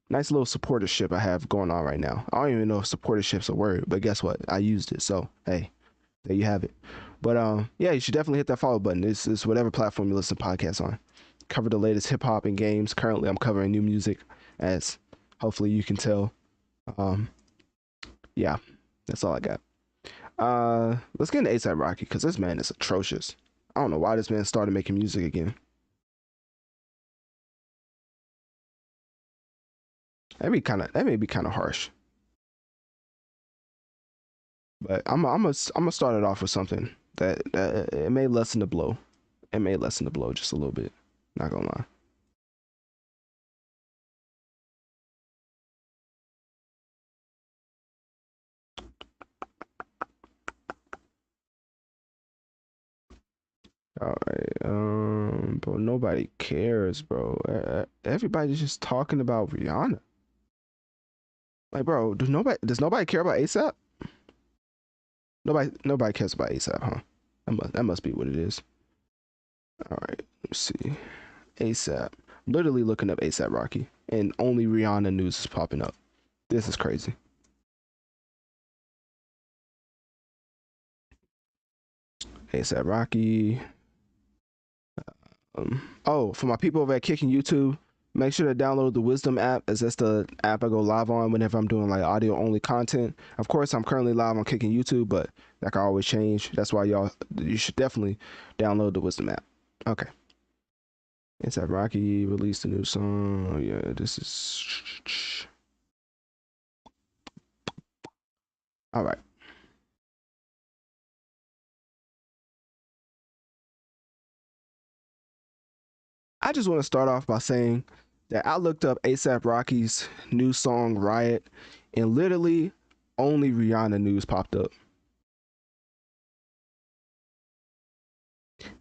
nice little supportership I have going on right now. I don't even know if supportership's a word, but guess what? I used it. So hey, there you have it. But yeah, you should definitely hit that follow button. It's whatever platform you listen to podcasts on. Cover the latest hip hop and games. Currently, I'm covering new music, as hopefully you can tell. Yeah, that's all I got. Let's get into ASAP Rocky because this man is atrocious. I don't know why this man started making music again. That may be kind of harsh, but I'm gonna start it off with something that it may lessen the blow. It may lessen the blow just a little bit. Not gonna lie. All right, bro, nobody cares, bro. Everybody's just talking about Rihanna. Like, bro, does nobody care about ASAP? Nobody cares about ASAP, huh? That must be what it is. All right, let's see. ASAP. I'm literally looking up ASAP Rocky, and only Rihanna news is popping up. This is crazy. ASAP Rocky. Oh, for my people over at Kicking YouTube, make sure to download the Wisdom app, as that's the app I go live on whenever I'm doing like audio only content. Of course, I'm currently live on Kicking YouTube, but that can always change. That's why you should definitely download the Wisdom app. Okay. ASAP Rocky released a new song. Oh yeah, this is all right. I just want to start off by saying that I looked up ASAP Rocky's new song Riot, and literally only Rihanna news popped up.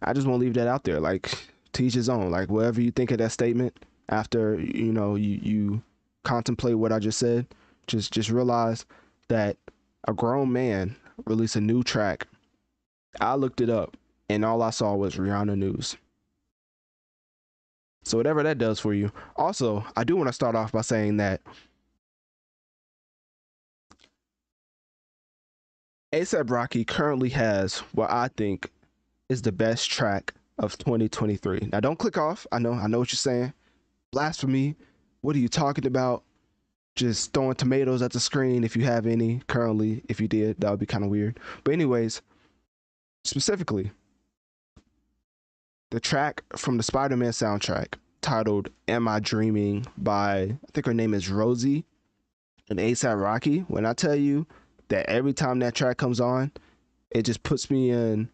I just want to leave that out there, like to each his own. Like whatever you think of that statement after you contemplate what I just said, just realize that a grown man released a new track. I looked it up, and all I saw was Rihanna news. So whatever that does for you. Also, I do want to start off by saying that ASAP Rocky currently has what I think is the best track of 2023. Now don't click off. I know what you're saying. Blasphemy. What are you talking about? Just throwing tomatoes at the screen if you have any currently. If you did, that would be kind of weird. But anyways, specifically, the track from the Spider-Man soundtrack titled Am I Dreaming by, I think her name is Rosie, and ASAP Rocky. When I tell you that every time that track comes on, it just puts me in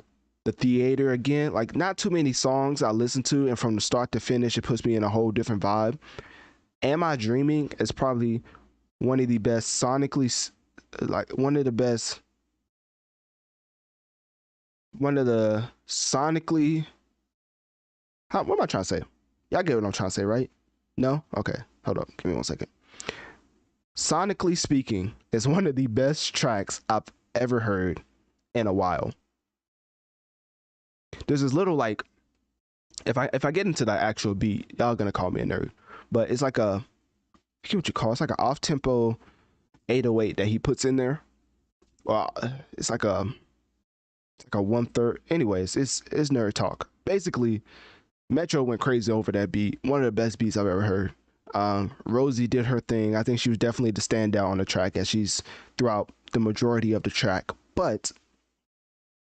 the theater again. Like not too many songs I listen to, and from the start to finish, it puts me in a whole different vibe. Am I Dreaming is probably one of the best sonically, like one of the sonically. What am I trying to say? Y'all get what I'm trying to say, right? No? Okay, hold up. Give me 1 second. Sonically speaking, it's one of the best tracks I've ever heard in a while. There's this little like, if I get into that actual beat, y'all gonna call me a nerd, but it's like I forget what you call it. It's like an off tempo 808 that he puts in there. Well, it's like It's like a 1/3. Anyways, it's nerd talk. Basically, Metro went crazy over that beat. One of the best beats I've ever heard. Rosie did her thing. I think she was definitely the standout on the track, as she's throughout the majority of the track. But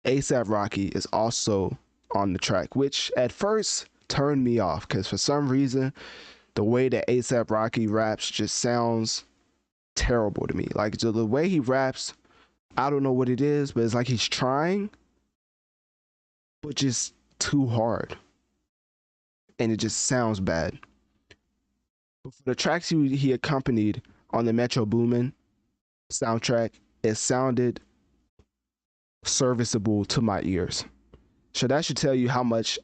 ASAP Rocky is also on the track, which at first turned me off because for some reason the way that ASAP Rocky raps just sounds terrible to me. Like the way he raps, I don't know what it is, but it's like he's trying, but just too hard, and it just sounds bad. But for the tracks he accompanied on the Metro Boomin soundtrack, it sounded serviceable to my ears. So that should tell you how much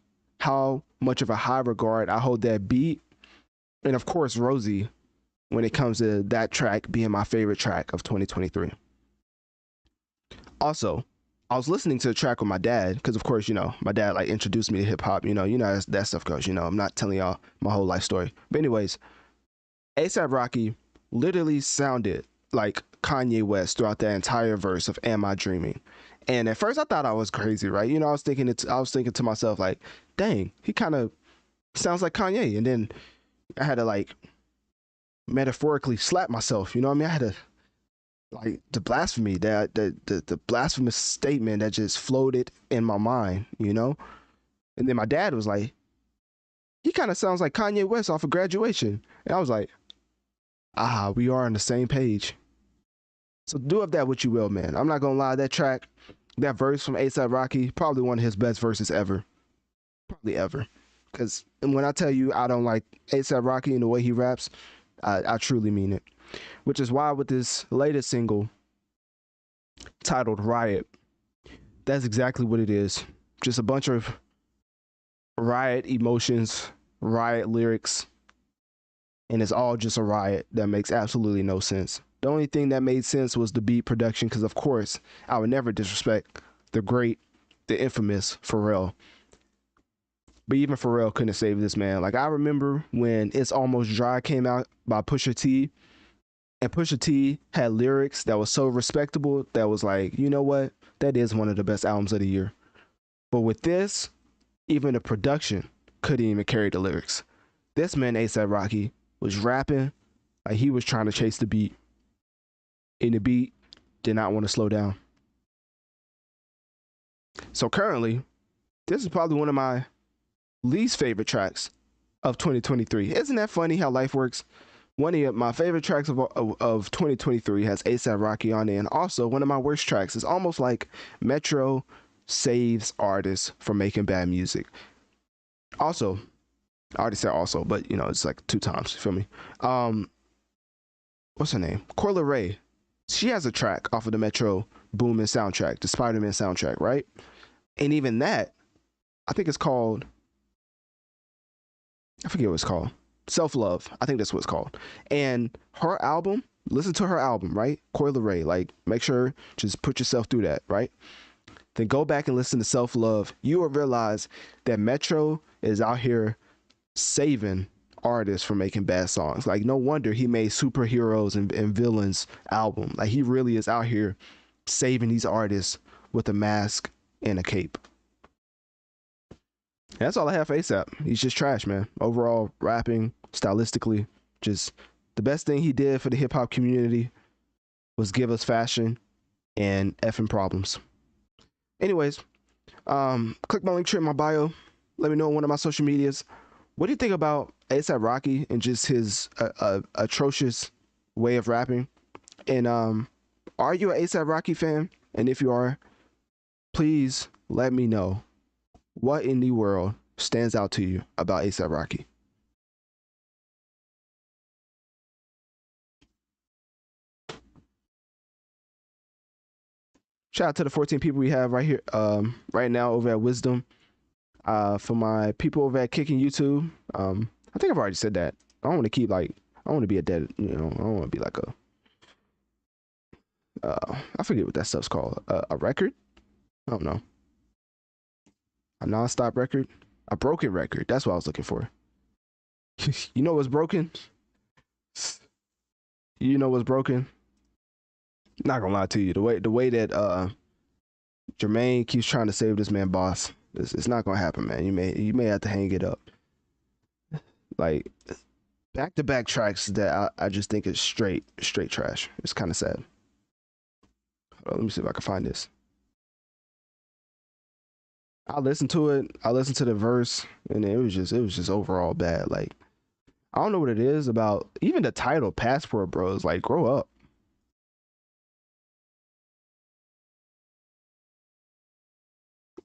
of a high regard I hold that beat, and of course Rosie, when it comes to that track being my favorite track of 2023. Also, I was listening to the track with my dad because, of course, my dad like introduced me to hip hop. You know that stuff goes. I'm not telling y'all my whole life story, but anyways, ASAP Rocky literally sounded like Kanye West throughout that entire verse of "Am I Dreaming?" And at first, I thought I was crazy, right? I was thinking to myself like, "Dang, he kind of sounds like Kanye." And then I had to like metaphorically slap myself. You know what I mean? I had to like the blasphemy that the blasphemous statement that just floated in my mind. And then my dad was like, "He kind of sounds like Kanye West off of Graduation," and I was like, we are on the same page. So do of that what you will, man. I'm not gonna lie, that track, that verse from ASAP Rocky, probably one of his best verses ever, probably ever. Because when I tell you I don't like ASAP Rocky and the way he raps, I truly mean it. Which is why with this latest single titled Riot, that's exactly what it is. Just a bunch of riot emotions, riot lyrics, and it's all just a riot that makes absolutely no sense. The only thing that made sense was the beat production, because of course I would never disrespect the great, the infamous Pharrell. But even Pharrell couldn't save this man. Like I remember when It's Almost Dry came out by Pusha T, and Pusha T had lyrics that was so respectable that was like, you know what? That is one of the best albums of the year. But with this, even the production couldn't even carry the lyrics. This man, ASAP Rocky, was rapping like he was trying to chase the beat. And the beat did not want to slow down. So currently, this is probably one of my least favorite tracks of 2023. Isn't that funny how life works? One of my favorite tracks of 2023 has ASAP Rocky on it, and also one of my worst tracks. It's almost like Metro saves artists from making bad music. Also, I already said also, but it's like two times. You feel me? What's her name? Corla Ray. She has a track off of the Metro Boomin soundtrack, the Spider-Man soundtrack, right? And even that, I think it's called, I forget what it's called. Self Love. I think that's what it's called. And her album, listen to her album, right? Corla Ray. Like, make sure, just put yourself through that, right? Then go back and listen to Self Love. You will realize that Metro is out here saving artists from making bad songs. Like, no wonder he made Superheroes and Villains album. Like, he really is out here saving these artists with a mask and a cape. And that's all I have for ASAP. He's just trash, man. Overall, rapping, stylistically, just the best thing he did for the hip hop community was give us fashion and effing problems. Anyways, click my Linktree in my bio. Let me know on one of my social medias. What do you think about ASAP Rocky and just his atrocious way of rapping? And are you an ASAP Rocky fan? And if you are, please let me know what in the world stands out to you about ASAP Rocky. Shout out to the 14 people we have right here, right now over at Wisdom. For my people over at Kicking YouTube, I think I've already said that. I don't want to keep like, I don't want to be a dead, I don't want to be like I forget what that stuff's called. A record? I don't know. A non-stop record? A broken record. That's what I was looking for. You know what's broken? You know what's broken? Not gonna lie to you. The way that Jermaine keeps trying to save this man boss. It's not gonna happen, man. You may have to hang it up. Like back to back tracks that I just think is straight trash. It's kind of sad. Hold on, let me see if I can find this. I listened to it. I listened to the verse, and it was just overall bad. Like I don't know what it is about even the title Passport Bros. Like grow up.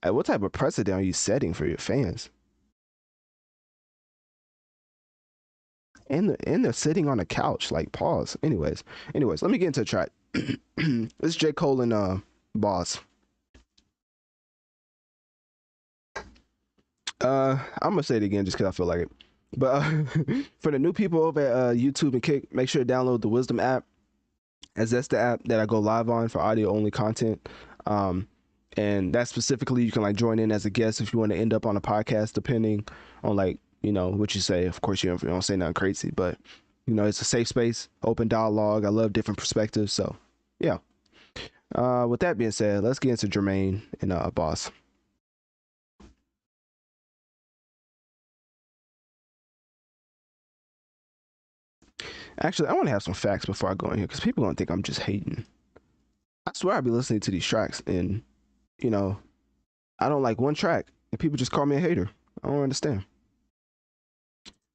Like, what type of precedent are you setting for your fans? And they're sitting on a couch. Like pause. Anyways, let me get into the track. This is J. Cole and Boss. I'm gonna say it again just because I feel like it. But for the new people over at YouTube and Kick, make sure to download the Wisdom app, as that's the app that I go live on for audio only content. Um, and that specifically, you can like join in as a guest if you want to end up on a podcast, depending on like what you say. Of course, you don't say nothing crazy, but it's a safe space, open dialogue. I love different perspectives, so yeah. With that being said, let's get into Jermaine and Boss. Actually, I want to have some facts before I go in here because people don't think I'm just hating. I swear I be listening to these tracks and you know I don't like one track and people just call me a hater. I don't understand.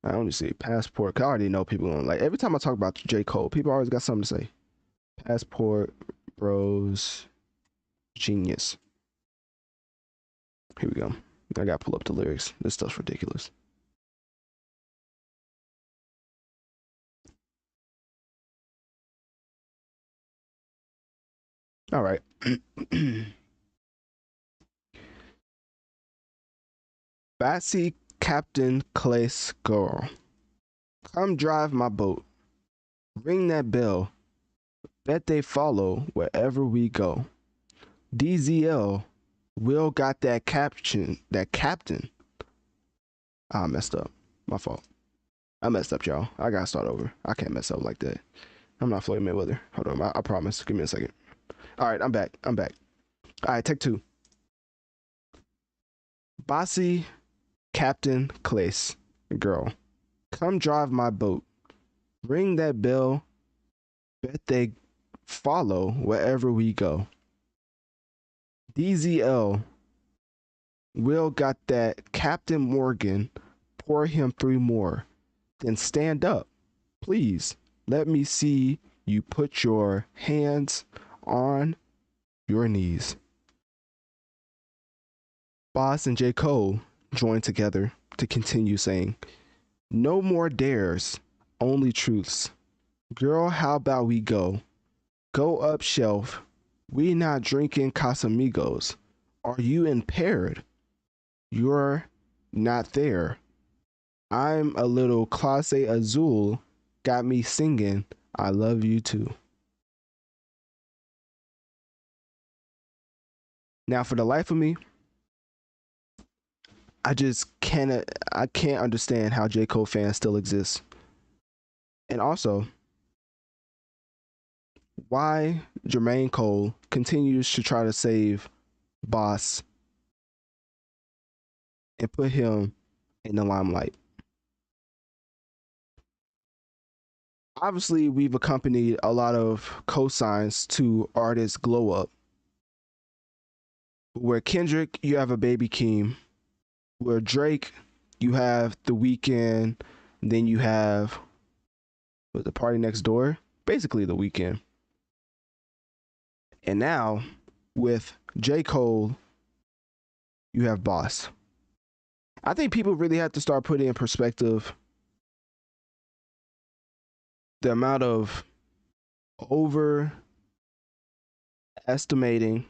I only see Passport. 'Cause I already know people don't like. Every time I talk about J. Cole, people always got something to say. Passport Bros Genius. Here we go. I gotta pull up the lyrics. This stuff's ridiculous. All right. Bassy Captain Clay's girl. Come drive my boat. Ring that bell. Bet they follow wherever we go. DZL. Will got that captain. I messed up. My fault. I messed up, y'all. I gotta start over. I can't mess up like that. I'm not Floyd Mayweather. Hold on. I promise. Give me a second. All right, I'm back. All right, take two. Bossy Captain Clace. Girl. Come drive my boat. Ring that bell. Bet they follow wherever we go. DZL. Will got that Captain Morgan. Pour him three more. Then stand up. Please. Let me see you put your hands on your knees. Boss and J. Cole joined together to continue saying, no more dares, only truths. Girl, how about we go? Go up shelf. We not drinking Casamigos. Are you impaired? You're not there. I'm a little clase azul. Got me singing, I love you too. Now, for the life of me, I can't understand how J. Cole fans still exist. And also, why Jermaine Cole continues to try to save Boss and put him in the limelight. Obviously, we've accompanied a lot of cosigns to artists' glow up. Where Kendrick, you have a Baby Keem. Where Drake, you have The Weeknd. Then you have the Party Next Door, basically The Weeknd. And now with J. Cole, you have Boss. I think people really have to start putting in perspective the amount of overestimating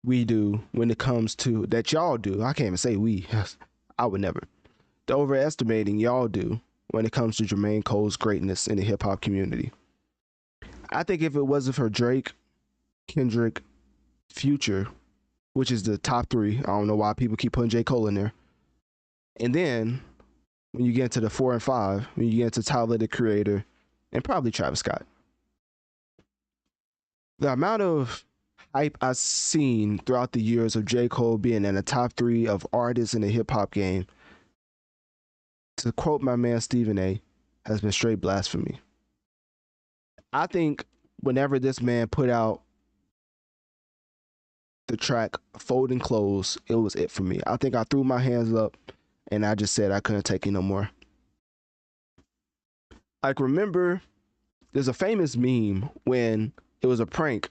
we do when it comes to that y'all do. I can't even say we. I would never. The overestimating y'all do when it comes to Jermaine Cole's greatness in the hip hop community. I think if it wasn't for Drake, Kendrick, Future, which is the top three, I don't know why people keep putting J. Cole in there. And then when you get into the 4 and 5, when you get into Tyler the Creator, and probably Travis Scott, the amount of hype I've seen throughout the years of J. Cole being in the top 3 of artists in the hip hop game, to quote my man Stephen A, has been straight blasphemy. I think whenever this man put out the track Folding Clothes, it was it for me. I think I threw my hands up and I just said I couldn't take it no more. Like, remember, there's a famous meme when it was a prank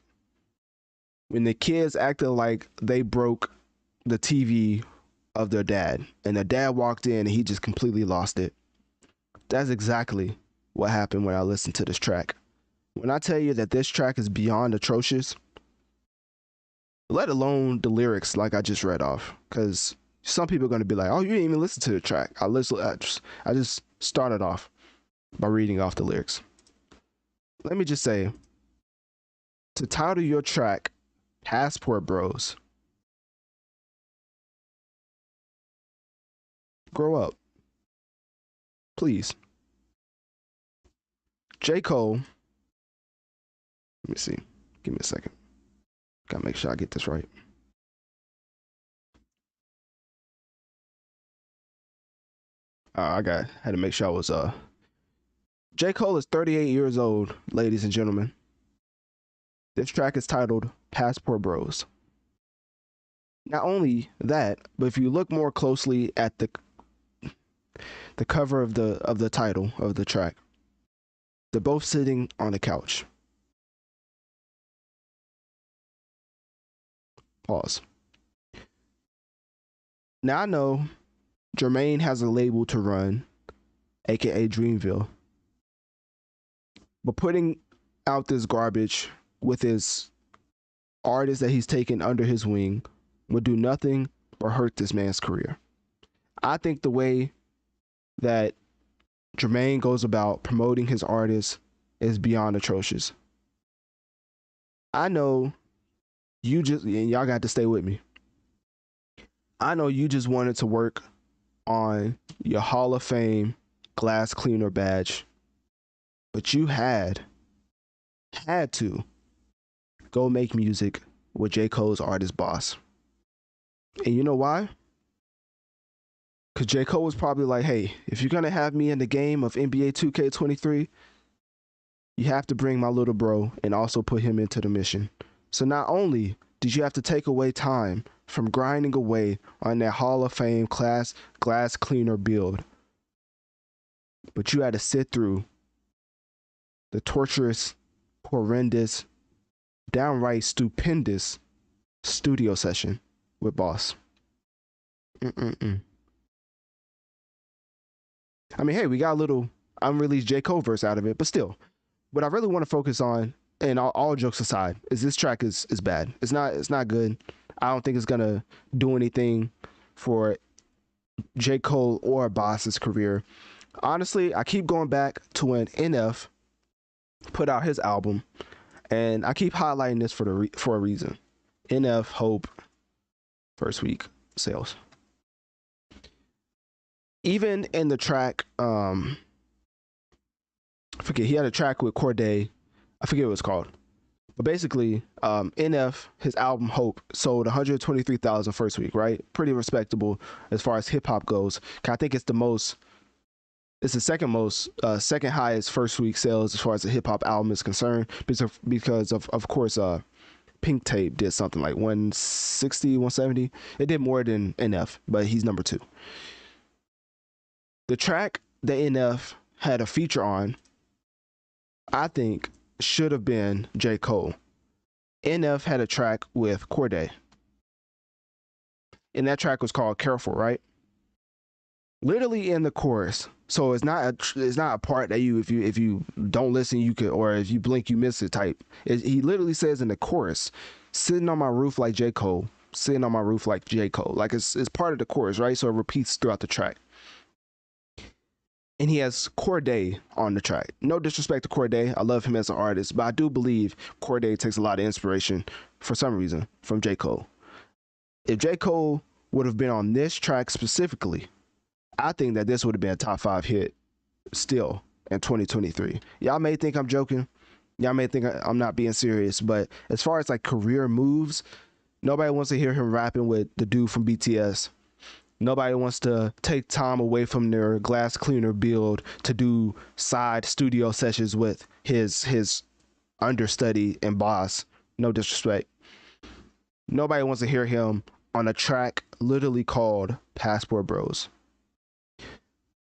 when the kids acted like they broke the TV of their dad, and the dad walked in and he just completely lost it. That's exactly what happened when I listened to this track. When I tell you that this track is beyond atrocious, let alone the lyrics like I just read off, because some people are going to be like, oh, you didn't even listen to the track. I just started off by reading off the lyrics. Let me just say, to title your track Passport Bros, grow up. Please. J. Cole, let me see. Give me a second. Gotta make sure I get this right. Had to make sure I was J. Cole is 38 years old, ladies and gentlemen. This track is titled Passport Bros. Not only that, but if you look more closely at the cover of the title of the track, they're both sitting on a couch. Pause. Now I know Jermaine has a label to run, aka Dreamville. But putting out this garbage with his artists that he's taken under his wing would do nothing but hurt this man's career. I think the way that Jermaine goes about promoting his artists is beyond atrocious. I know and y'all got to stay with me. I know you just wanted to work on your Hall of Fame glass cleaner badge, but you had to go make music with J. Cole's artist boss. And you know why? Because J. Cole was probably like, hey, if you're going to have me in the game of NBA 2K23, you have to bring my little bro and also put him into the mission. So not only did you have to take away time from grinding away on that Hall of Fame glass cleaner build, but you had to sit through the torturous, horrendous, downright stupendous studio session with Boss. I mean, hey, we got a little unreleased J. Cole verse out of it, but still, what I really want to focus on, and all jokes aside, is this track is bad. It's not good. I don't think it's gonna do anything for J. Cole or Boss's career. Honestly, I keep going back to when NF put out his album, and I keep highlighting this for a reason. NF Hope first week sales. Even in the track, I forget, he had a track with Corday. I forget what it's called. But basically, NF, his album Hope, sold 123,000 first week, right? Pretty respectable as far as hip hop goes. I think it's the second highest first week sales as far as the hip hop album is concerned, because of course, Pink Tape did something like 160, 170. It did more than NF, but he's number 2. The track that NF had a feature on, I think, should have been J. Cole. NF had a track with Corday, and that track was called Careful, right? Literally in the chorus. So it's not a part that if you don't listen you could, or if you blink you miss it type. He literally says in the chorus, sitting on my roof like J. Cole, sitting on my roof like J. Cole. Like it's part of the chorus, right? So it repeats throughout the track. And he has Corday on the track. No disrespect to Corday. I love him as an artist, but I do believe Corday takes a lot of inspiration, for some reason, from J. Cole. If J. Cole would have been on this track specifically, I think that this would have been a top 5 hit still in 2023. Y'all may think I'm joking, Y'all may think I'm not being serious, but as far as like career moves, nobody wants to hear him rapping with the dude from BTS. Nobody wants to take time away from their glass cleaner build to do side studio sessions with his understudy and boss. No disrespect. Nobody wants to hear him on a track literally called Passport Bros.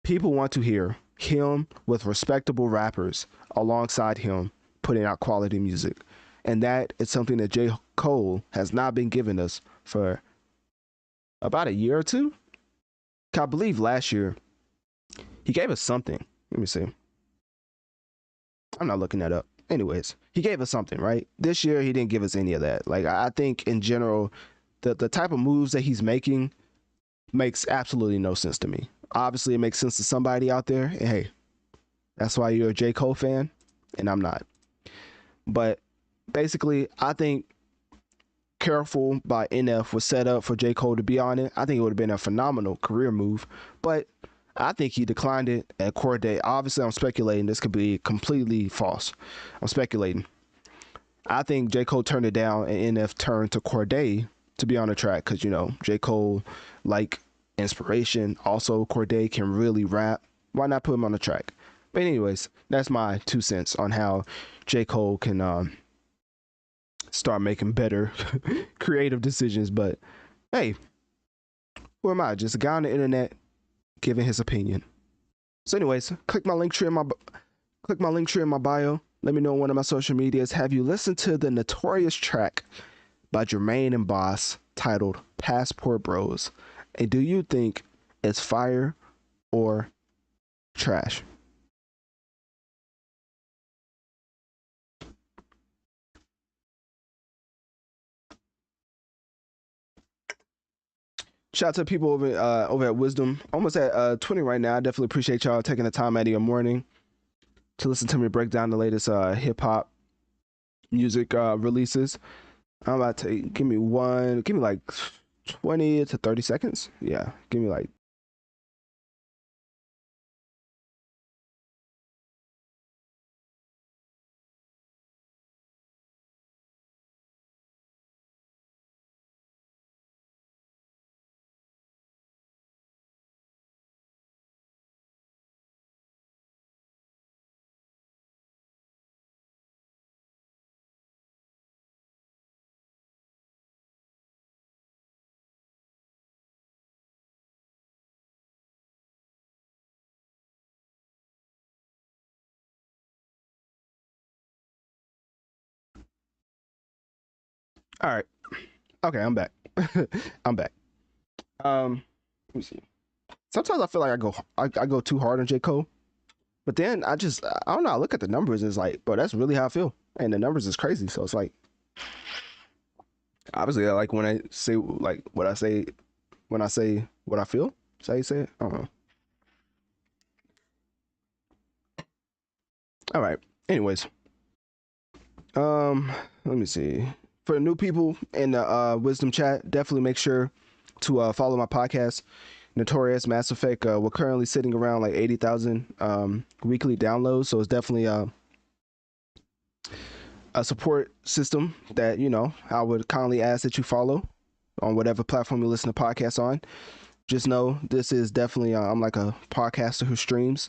People want to hear him with respectable rappers alongside him putting out quality music. And that is something that J. Cole has not been giving us for about a year or two. I believe last year he gave us something. Let me see. I'm not looking that up. Anyways, he gave us something, right? This year he didn't give us any of that. Like, I think in general, the type of moves that he's making makes absolutely no sense to me. Obviously, it makes sense to somebody out there. And hey, that's why you're a J. Cole fan, and I'm not. But basically, I think Careful by NF was set up for J. Cole to be on it. I think it would have been a phenomenal career move, but I think he declined it at Corday. Obviously, I'm speculating. This could be completely false. I'm speculating. I think J. Cole turned it down and NF turned to Corday to be on the track because, you know, J. Cole, like inspiration. Also, Corday can really rap. Why not put him on the track? But anyways, that's my 2 cents on how J. Cole can start making better creative decisions. But hey, who am I? Just a guy on the internet giving his opinion. So anyways, click my link tree in my bio. Let me know on one of my social medias. Have you listened to the notorious track by Jermaine and Boss titled Passport Bros? And do you think it's fire or trash? Shout out to people over at Wisdom. Almost at 20 right now. I definitely appreciate y'all taking the time out of your morning to listen to me break down the latest hip hop music releases. I'm about to give me like 20 to 30 seconds. Yeah, give me like. All right. Okay, I'm back. I'm back. Let me see. Sometimes I feel like I go too hard on J. Cole, but then I don't know. I look at the numbers and it's like, bro, that's really how I feel, and the numbers is crazy. So it's like, obviously, I like when I say like what I say when I say what I feel. Is that how you say it? I don't know. All right. Anyways, let me see. For the new people in the Wisdom chat, definitely make sure to follow my podcast, Notorious Mass Effect. We're currently sitting around like 80,000 weekly downloads, so it's definitely a support system that, you know, I would kindly ask that you follow on whatever platform you listen to podcasts on. Just know this is definitely I'm like a podcaster who streams.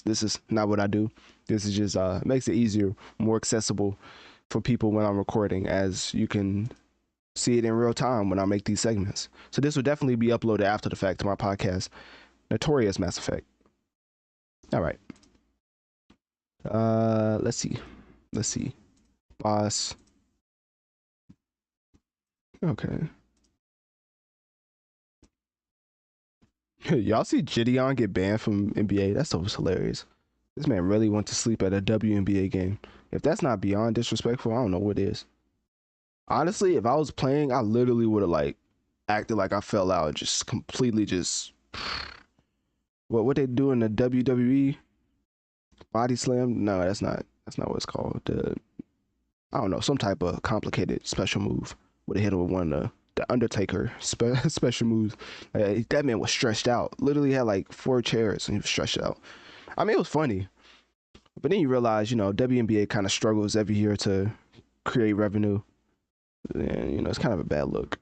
This is not what I do. This is just makes it easier, more accessible for people when I'm recording, as you can see it in real time when I make these segments. So this will definitely be uploaded after the fact to my podcast, Notorious Mass Effect. All right. Let's see. Boss. Okay. Y'all see Gideon get banned from NBA? That stuff was hilarious. This man really went to sleep at a WNBA game. If that's not beyond disrespectful, I don't know what is. Honestly, if I was playing, I literally would have like acted like I fell out, just completely just what they do in the WWE body slam. No, that's not what it's called. I don't know, some type of complicated special move. Would have hit him with one of the Undertaker special moves. That man was stretched out. Literally had like 4 chairs and he was stretched out. I mean, it was funny, But then you realize, WNBA kind of struggles every year to create revenue, and it's kind of a bad look.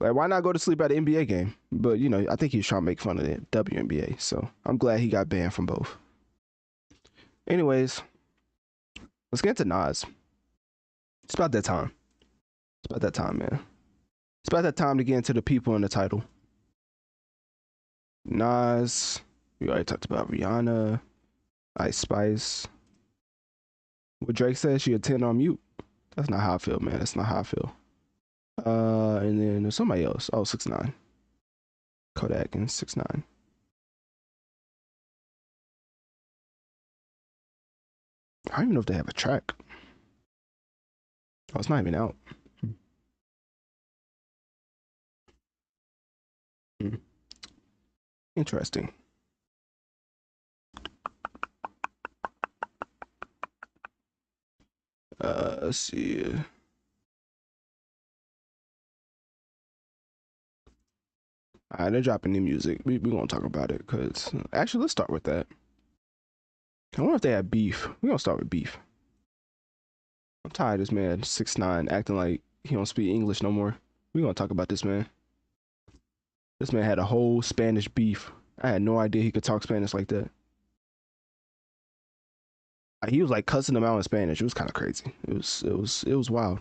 Like, why not go to sleep at an NBA game? But I think he was trying to make fun of the WNBA, so I'm glad he got banned from both. Anyways, let's get into Nas. It's about that time. It's about that time, man. It's about that time to get into the people in the title. Nas, we already talked about Rihanna, Ice Spice. What Drake said, she a 10 on mute. That's not how I feel, man. That's not how I feel. And then there's somebody else. Oh, 6ix9ine. Kodak and 6ix9ine. I don't even know if they have a track. Oh, it's not even out. Hmm. Interesting. Let's see. All right, they're dropping new music. We gonna talk about it because actually, let's start with that. I wonder if they have beef. We gonna start with beef. I'm tired of this man 6ix9ine acting like he don't speak English no more. We gonna talk about this man. This man had a whole Spanish beef. I had no idea he could talk Spanish like that. He was like cussing them out in Spanish. It was kind of crazy. It was wild.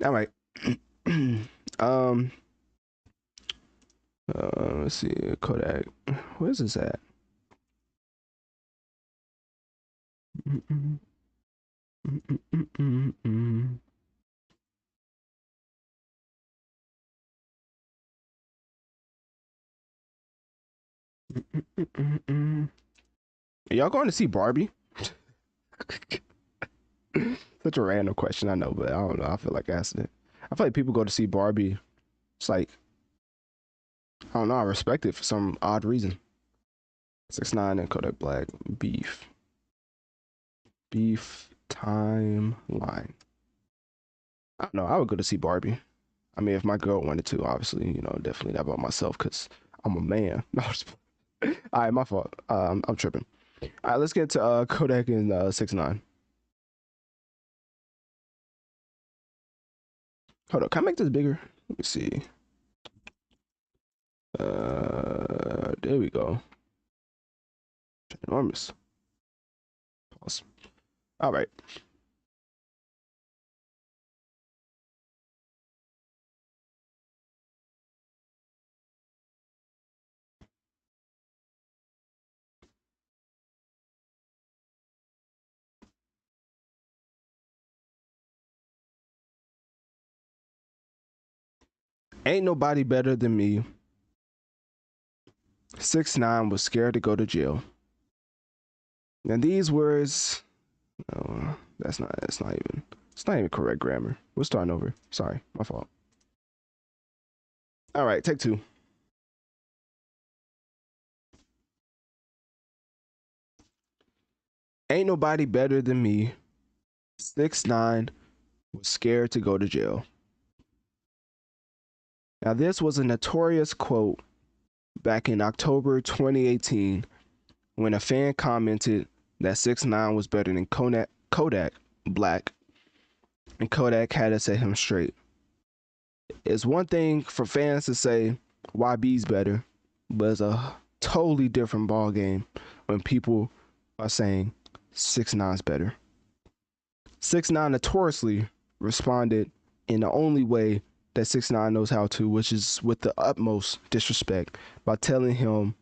All right. Let's see. Kodak. Where's this at? Are y'all going to see Barbie? Such a random question, I know, but I don't know. I feel like asking it. I feel like people go to see Barbie. It's like, I don't know. I respect it for some odd reason. 6ix9ine and Kodak Black beef. Beef timeline. I don't know. I would go to see Barbie. I mean, if my girl wanted to, obviously, definitely not about myself because I'm a man. No, all right, my fault. I'm tripping. All right, let's get to Kodak and 6ix9ine. Hold on, can I make this bigger? Let me see. There we go. Enormous. Pause. All right. Ain't nobody better than me. 6ix9ine was scared to go to jail. Now these words, no, it's not even correct grammar. We're starting over. Sorry, my fault. All right, take two. Ain't nobody better than me. 6ix9ine was scared to go to jail. Now this was a notorious quote back in October 2018 when a fan commented that 6ix9ine was better than Kodak Black, and Kodak had to set him straight. It's one thing for fans to say YB's better, but it's a totally different ball game when people are saying 6ix9ine's better. 6ix9ine notoriously responded in the only way that 6ix9ine knows how to, which is with the utmost disrespect, by telling him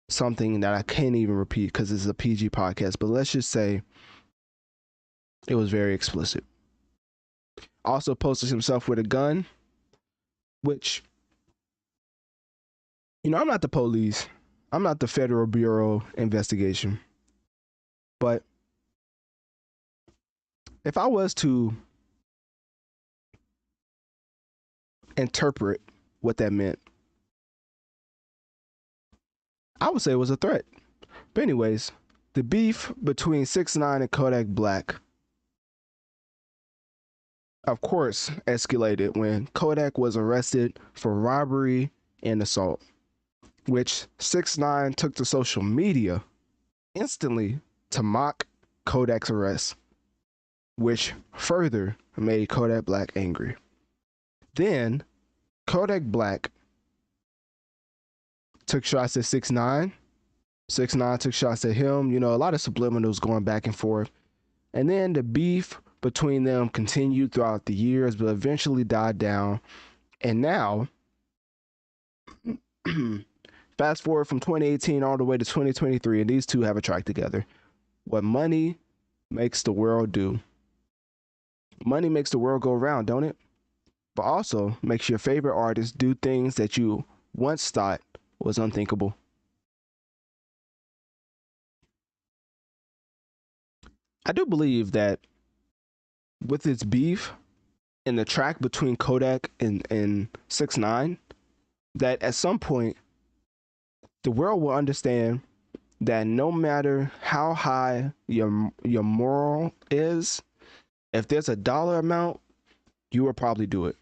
something that I can't even repeat because it's a PG podcast, but let's just say it was very explicit. Also posted himself with a gun, which, I'm not the police. I'm not the Federal Bureau Investigation. But if I was to interpret what that meant, I would say it was a threat. But anyways, the beef between 6ix9ine and Kodak Black, of course, escalated when Kodak was arrested for robbery and assault. which 6ix9ine took to social media instantly to mock Kodak's arrest, which further made Kodak Black angry. Then Kodak Black took shots at 6ix9ine. 6ix9ine took shots at him. You know, a lot of subliminals going back and forth. And then the beef between them continued throughout the years, but eventually died down. And now, fast forward from 2018 all the way to 2023, and these two have a track together. What money makes the world do. Money makes the world go round, don't it? But also makes your favorite artists do things that you once thought was unthinkable. I do believe that with this beef in the track between Kodak and 6ix9ine, that at some point the world will understand that no matter how high your moral is, if there's a dollar amount, you will probably do it.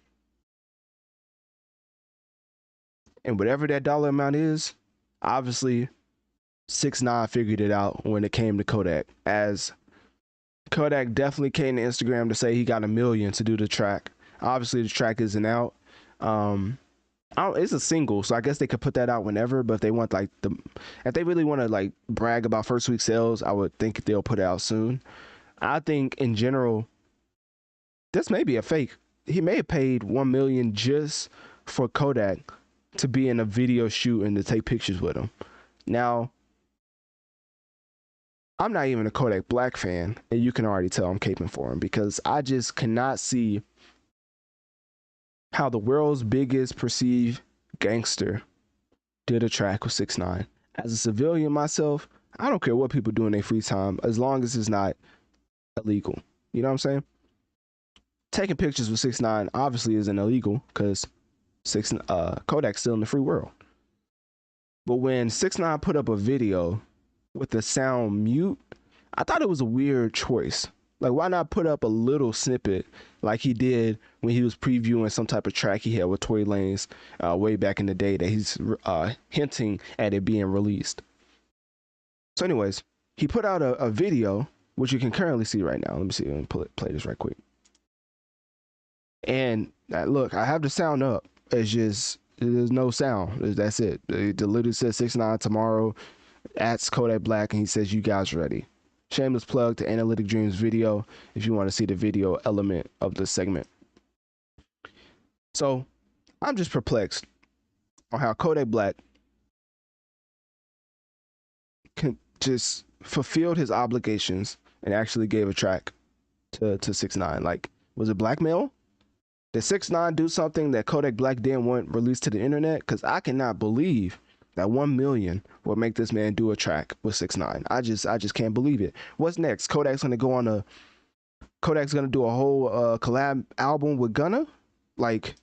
And whatever that dollar amount is, obviously 6ix9ine figured it out when it came to Kodak, as Kodak definitely came to Instagram to say he got $1 million to do the track. Obviously the track isn't out. It's a single, so I guess they could put that out whenever, but if they want if they really want to like brag about first week sales, I would think they'll put it out soon. I think in general, this may be a fake. He may have paid $1 million just for Kodak to be in a video shoot and to take pictures with him. Now, I'm not even a Kodak Black fan, and you can already tell I'm caping for him, because I just cannot see how the world's biggest perceived gangster did a track with 6ix9ine. As a civilian myself, I don't care what people do in their free time, as long as it's not illegal. You know what I'm saying? Taking pictures with 6ix9ine obviously isn't illegal, because Kodak's still in the free world. But when 6ix9ine put up a video with the sound mute, I thought it was a weird choice. Like, why not put up a little snippet like he did when he was previewing some type of track he had with Tory Lanez way back in the day that he's hinting at it being released. So anyways, he put out a video, which you can currently see right now. Let me see, let me play this right quick. And look, I have the sound up. It's just, there's no sound. That's it. It literally says 6ix9ine tomorrow at Kodak Black, and he says, "You guys ready?" Shameless plug to Analytic Dreams video if you want to see the video element of the segment. So I'm just perplexed on how Kodak Black just fulfilled his obligations and actually gave a track to 6ix9ine. Like, was it blackmail? Did 6ix9ine do something that Kodak Black didn't want released to the internet? Because I cannot believe that $1 million will make this man do a track with 6ix9ine. I just can't believe it. What's next? Kodak's gonna do a whole collab album with Gunna? Like,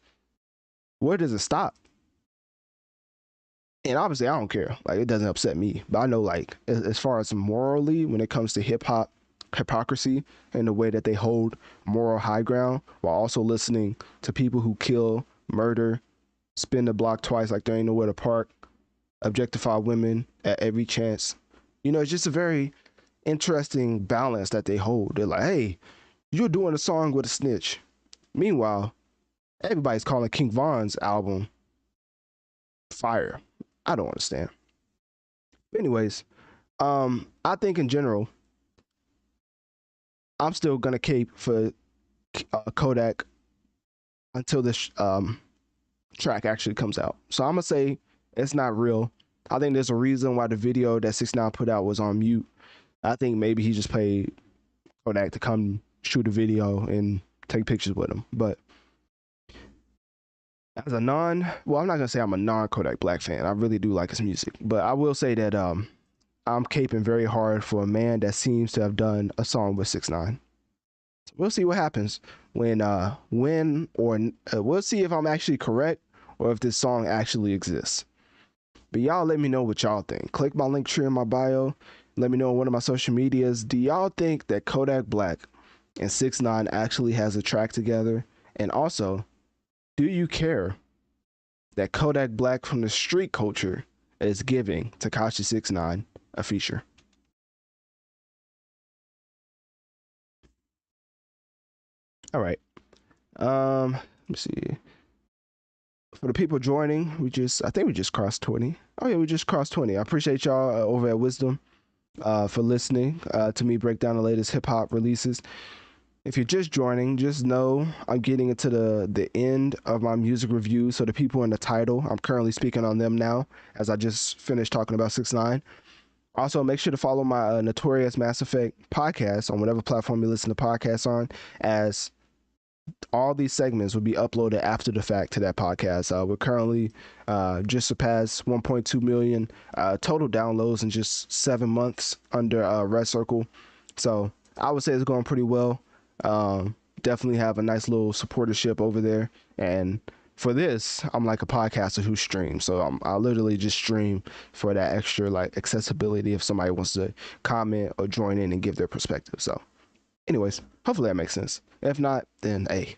where does it stop? And obviously I don't care. Like, it doesn't upset me. But I know, like, as far as morally, when it comes to hypocrisy and the way that they hold moral high ground while also listening to people who kill, murder, spin the block twice like there ain't nowhere to park, objectify women at every chance. You know, it's just a very interesting balance that they hold. They're like, hey, you're doing a song with a snitch. Meanwhile, everybody's calling King Von's album fire. I don't understand. But anyways, I think in general, I'm still gonna cape for Kodak until this track actually comes out. So I'm gonna say it's not real. I think there's a reason why the video that 6ix9ine put out was on mute. I think maybe he just paid Kodak to come shoot a video and take pictures with him. But as I'm not gonna say I'm a non-Kodak Black fan. I really do like his music, but I will say that I'm caping very hard for a man that seems to have done a song with 6ix9ine. So we'll see what happens when we'll see if I'm actually correct or if this song actually exists. But y'all let me know what y'all think. Click my link tree in my bio. Let me know on one of my social medias. Do y'all think that Kodak Black and 6ix9ine actually has a track together? And also, do you care that Kodak Black from the street culture is giving Tekashi 6ix9ine a feature. All right. Let me see. For the people joining, I think we just crossed 20. Oh yeah, we just crossed 20. I appreciate y'all over at Wisdom for listening to me break down the latest hip hop releases. If you're just joining, just know I'm getting into the end of my music review. So the people in the title, I'm currently speaking on them now, as I just finished talking about 6ix9ine. Also, make sure to follow my Notorious Mass Effect podcast on whatever platform you listen to podcasts on, as all these segments will be uploaded after the fact to that podcast. We're currently just surpassed 1.2 million total downloads in just 7 months under Red Circle. So I would say it's going pretty well. Definitely have a nice little supportership over there. And for this, I'm like a podcaster who streams. So I literally just stream for that extra like accessibility if somebody wants to comment or join in and give their perspective. So anyways, hopefully that makes sense. If not, then hey,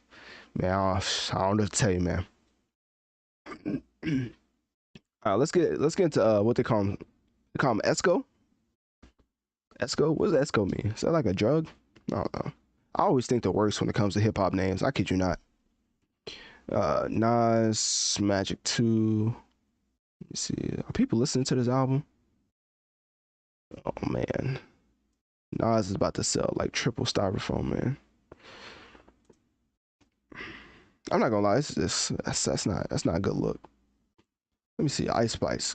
man, I don't know what to tell you, man. Let's get into what they call them. They call them Esco. Esco. What does Esco mean? Is that like a drug? I don't know. I always think the worst when it comes to hip hop names. I kid you not. Nas, Magic 2. Let me see. Are people listening to this album? Oh man. Nas is about to sell like triple styrofoam, man. I'm not gonna lie, that's not a good look. Let me see Ice Spice.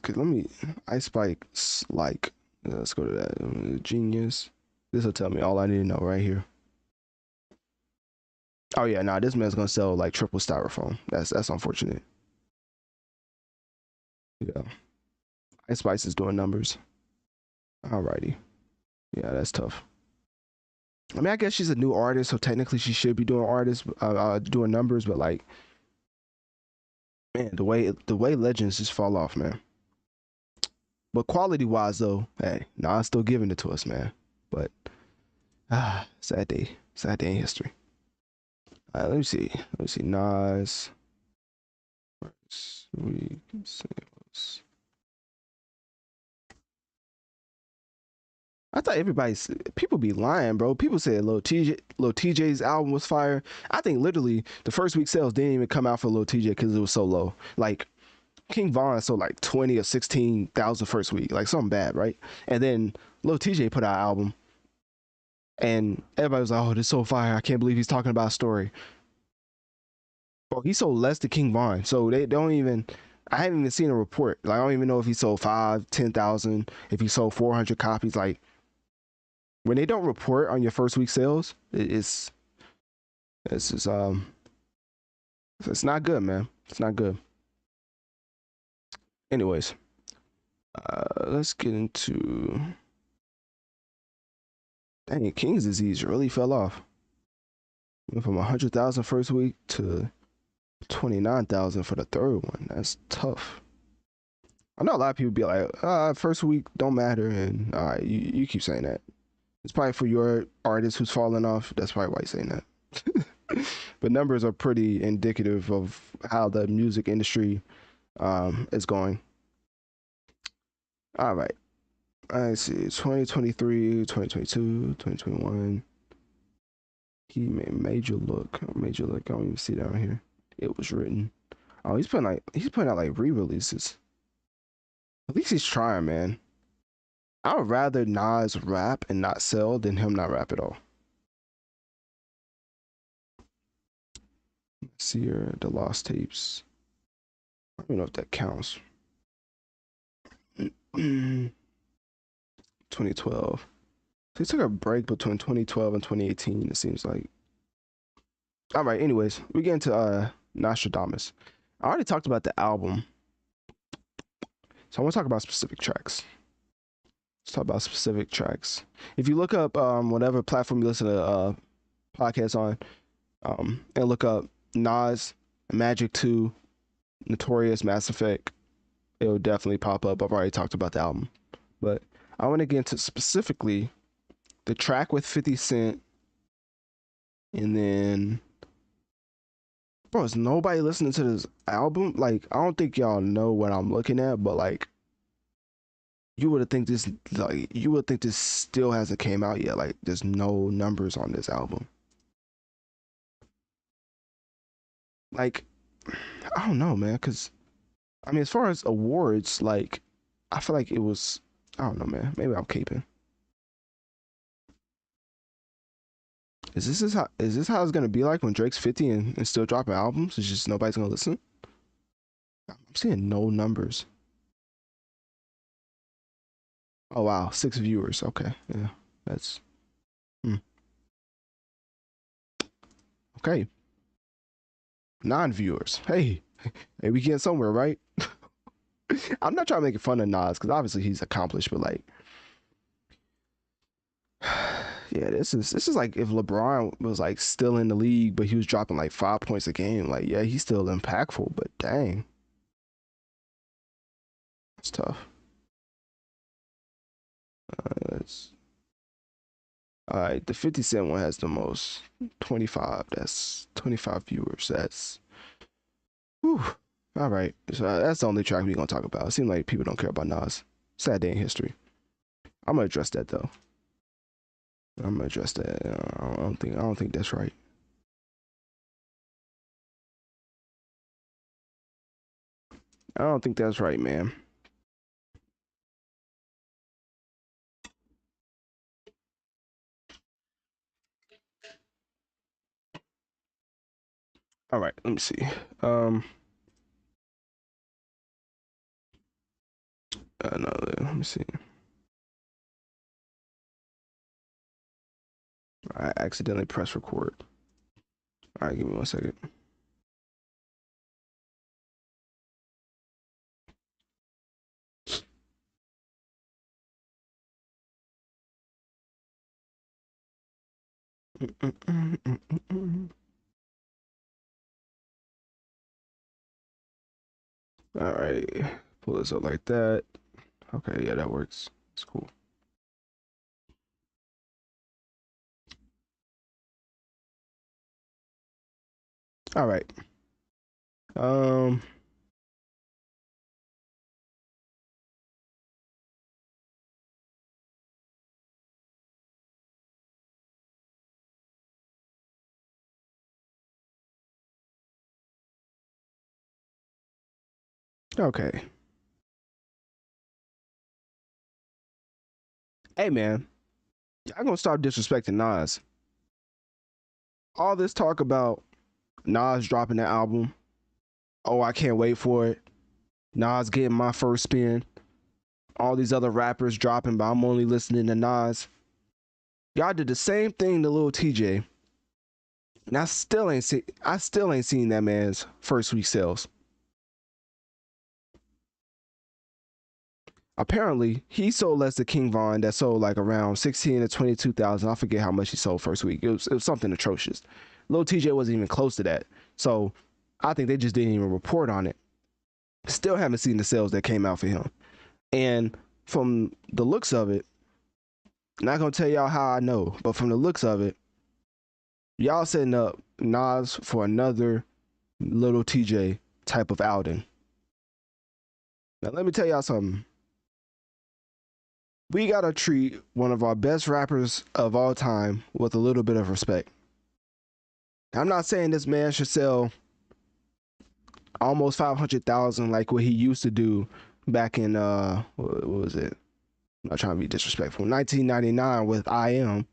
Ice Spice like let's go to that. Genius. This will tell me all I need to know right here. Oh yeah, nah, this man's gonna sell like triple styrofoam. That's unfortunate. Yeah. Ice Spice is doing numbers. Alrighty. Yeah, that's tough. I mean, I guess she's a new artist, so technically she should be doing numbers, but like, man, the way legends just fall off, man. But quality wise, though, hey, Nas still giving it to us, man. But sad day in history. Let me see. Nas. We sales. I thought people be lying, bro. People said Lil TJ's album was fire. I think literally the first week sales didn't even come out for Lil TJ because it was so low. Like King Von sold like 20 or 16,000 first week, like something bad, right? And then Lil TJ put out an album, and everybody was like, "Oh, this is so fire! I can't believe he's talking about a story." Bro, he sold less than King Von, so they don't even. I haven't even seen a report. Like I don't even know if he sold 10,000, if he sold 400 copies. Like when they don't report on your first week sales, it's just it's not good, man. It's not good. Anyways, let's get into. Dang, King's disease really fell off. Went from 100,000 first week to 29,000 for the third one. That's tough. I know a lot of people be like, first week don't matter, and all right, you keep saying that. It's probably for your artist who's falling off. That's probably why you're saying that. But numbers are pretty indicative of how the music industry is going. All right. I see 2023, 2022, 2021. He made major look. I don't even see down here. It was written. Oh, he's putting out like re-releases. At least he's trying, man. I would rather Nas rap and not sell than him not rap at all. Let's see here, the lost tapes. I don't know if that counts. 2012. So he took a break between 2012 and 2018, it seems like. All right, anyways, we get into Nostradamus. I already talked about the album, so I want to talk about specific tracks. Let's talk about specific tracks. If you look up whatever platform you listen to podcasts on, and look up Nas, Magic 2, Notorious, Mass Effect, it will definitely pop up. I've already talked about the album, but I want to get into specifically the track with 50 Cent, and then, bro, is nobody listening to this album? Like, I don't think y'all know what I'm looking at, but like, You would have think this like you would think this still hasn't came out yet. Like there's no numbers on this album. Like I don't know, man. Cause I mean, as far as awards, like I feel like it was. I don't know, man. Maybe I'm caping. Is this how it's gonna be like when Drake's 50 and still dropping albums? It's just nobody's gonna listen. I'm seeing no numbers. Oh wow, 6 viewers. Okay, yeah, that's hmm. Okay. 9 viewers. Hey, hey, we getting somewhere, right? I'm not trying to make fun of Nas because obviously he's accomplished, but like, yeah, this is like if LeBron was like still in the league, but he was dropping like 5 points a game. Like, yeah, he's still impactful, but dang, it's tough. Let's All right, the 50 Cent one has the most 25. That's 25 viewers. That's whew. All right. So that's the only track we're gonna talk about. It seems like people don't care about Nas. Sad day in history. I'm gonna address that though. I'm gonna address that. I don't think that's right. I don't think that's right, man. All right, let me see. Um, no, let me see. I accidentally pressed record. All right, give me 1 second. All right, pull this up like that. Okay, yeah, that works. It's cool. All right. Um. Okay. Hey, man. I'm gonna stop disrespecting Nas. All this talk about Nas dropping the album. Oh, I can't wait for it. Nas getting my first spin. All these other rappers dropping, but I'm only listening to Nas. Y'all did the same thing to Lil TJ, and I still ain't seen that man's first week sales. Apparently, he sold less than King Von that sold like around 16 to 22,000. I forget how much he sold first week. It was something atrocious. Lil TJ wasn't even close to that. So I think they just didn't even report on it. Still haven't seen the sales that came out for him. And from the looks of it, not gonna tell y'all how I know, but from the looks of it, y'all setting up Nas for another Little TJ type of outing. Now let me tell y'all something. We gotta treat one of our best rappers of all time with a little bit of respect. I'm not saying this man should sell almost 500,000 like what he used to do back in what was it? I'm not trying to be disrespectful. 1999 with I Am,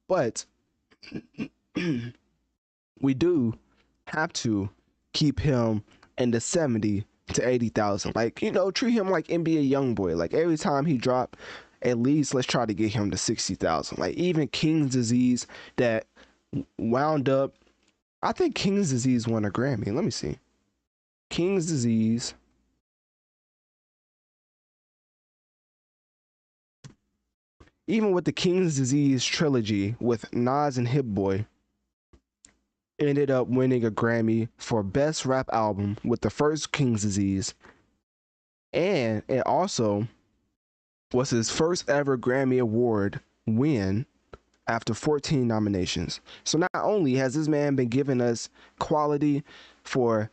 but we do have to keep him in the 70 to 80,000. Like, you know, treat him like NBA YoungBoy. Like every time he drop, at least let's try to get him to 60,000. Like even King's Disease that wound up, I think King's Disease won a Grammy. Let me see. King's Disease. Even with the King's Disease trilogy with Nas and Hit Boy, ended up winning a Grammy for Best Rap Album with the first King's Disease. And it also was his first ever Grammy Award win after 14 nominations. So not only has this man been giving us quality for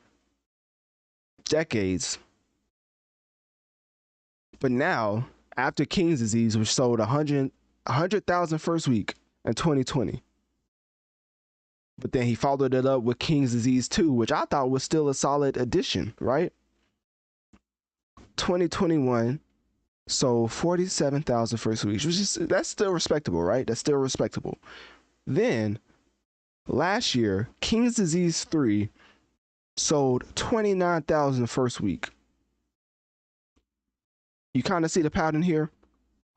decades, but now after King's Disease, which sold 100,000 first week in 2020. But then he followed it up with King's Disease 2, which I thought was still a solid addition, right? 2021 sold 47,000 first week, which is that's still respectable, right? That's still respectable. Then last year, King's Disease 3 sold 29,000 first week. You kind of see the pattern here.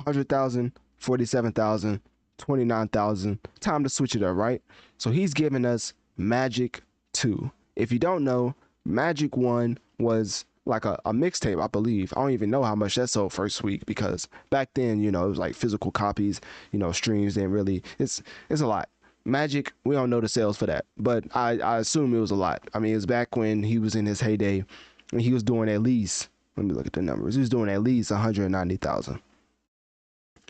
100,000, 47,000, 29,000. Time to switch it up, right? So he's giving us Magic 2. If you don't know, Magic 1 was like a mixtape, I believe. I don't even know how much that sold first week, because back then, you know, it was like physical copies, you know, streams didn't really, it's a lot. Magic, we don't know the sales for that, but I assume it was a lot. I mean, it was back when he was in his heyday, and he was doing at least, let me look at the numbers, he was doing at least 190,000